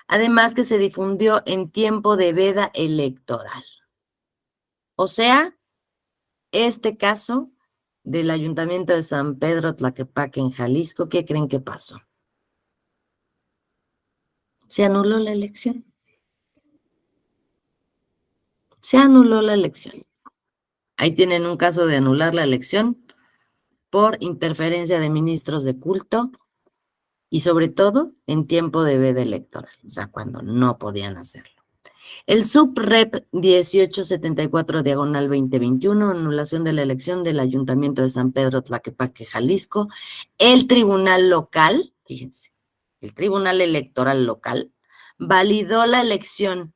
Además que se difundió en tiempo de veda electoral. O sea, este caso del Ayuntamiento de San Pedro Tlaquepaque en Jalisco, ¿qué creen que pasó? Se anuló la elección. Se anuló la elección. Ahí tienen un caso de anular la elección por interferencia de ministros de culto y sobre todo en tiempo de veda electoral, o sea, cuando no podían hacerlo. El SUPREP 1874, diagonal 2021, anulación de la elección del Ayuntamiento de San Pedro Tlaquepaque, Jalisco. El tribunal local, fíjense, el tribunal electoral local validó la elección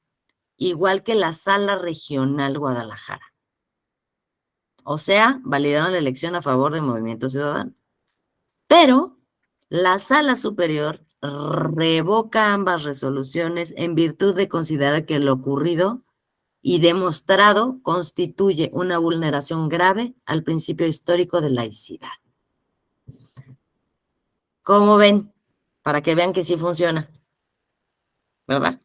igual que la Sala Regional Guadalajara. O sea, validaron la elección a favor del Movimiento Ciudadano. Pero la Sala Superior revoca ambas resoluciones en virtud de considerar que lo ocurrido y demostrado constituye una vulneración grave al principio histórico de laicidad. ¿Cómo ven? Para que vean que sí funciona. ¿Verdad?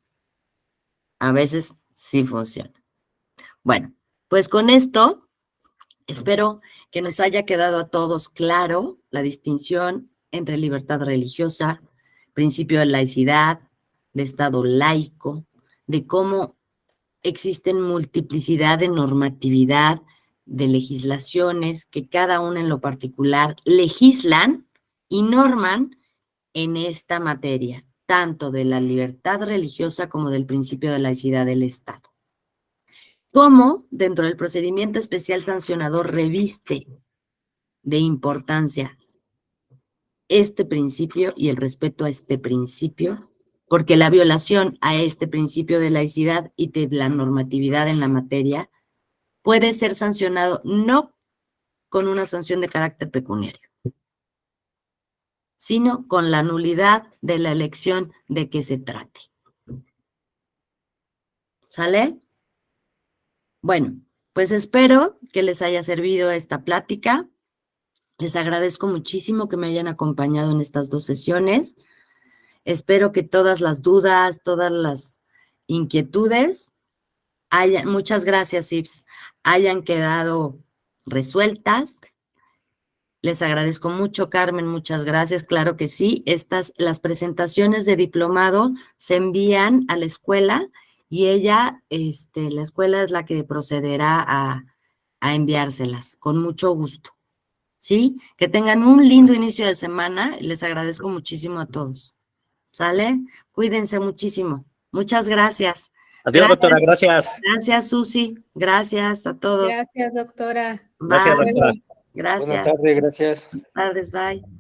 A veces sí funciona. Bueno, pues con esto espero que nos haya quedado a todos claro la distinción entre libertad religiosa, principio de laicidad, de Estado laico, de cómo existen multiplicidad de normatividad, de legislaciones que cada una en lo particular legislan y norman en esta materia, tanto de la libertad religiosa como del principio de laicidad del Estado. Cómo dentro del procedimiento especial sancionador reviste de importancia este principio y el respeto a este principio, porque la violación a este principio de laicidad y de la normatividad en la materia puede ser sancionado no con una sanción de carácter pecuniario, sino con la nulidad de la elección de que se trate. ¿Sale? Bueno, pues espero que les haya servido esta plática. Les agradezco muchísimo que me hayan acompañado en estas 2 sesiones. Espero que todas las dudas, todas las inquietudes, muchas gracias, Ips, hayan quedado resueltas. Les agradezco mucho, Carmen, muchas gracias. Claro que sí, las presentaciones de diplomado se envían a la escuela y ella, la escuela es la que procederá a a enviárselas, con mucho gusto. ¿Sí? Que tengan un lindo inicio de semana y les agradezco muchísimo a todos. ¿Sale? Cuídense muchísimo. Muchas gracias. Adiós, doctora, gracias. Gracias, Susi. Gracias a todos. Gracias, doctora. Gracias, Bye. doctora. Gracias. Buenas tardes, gracias. Buenas tardes, bye.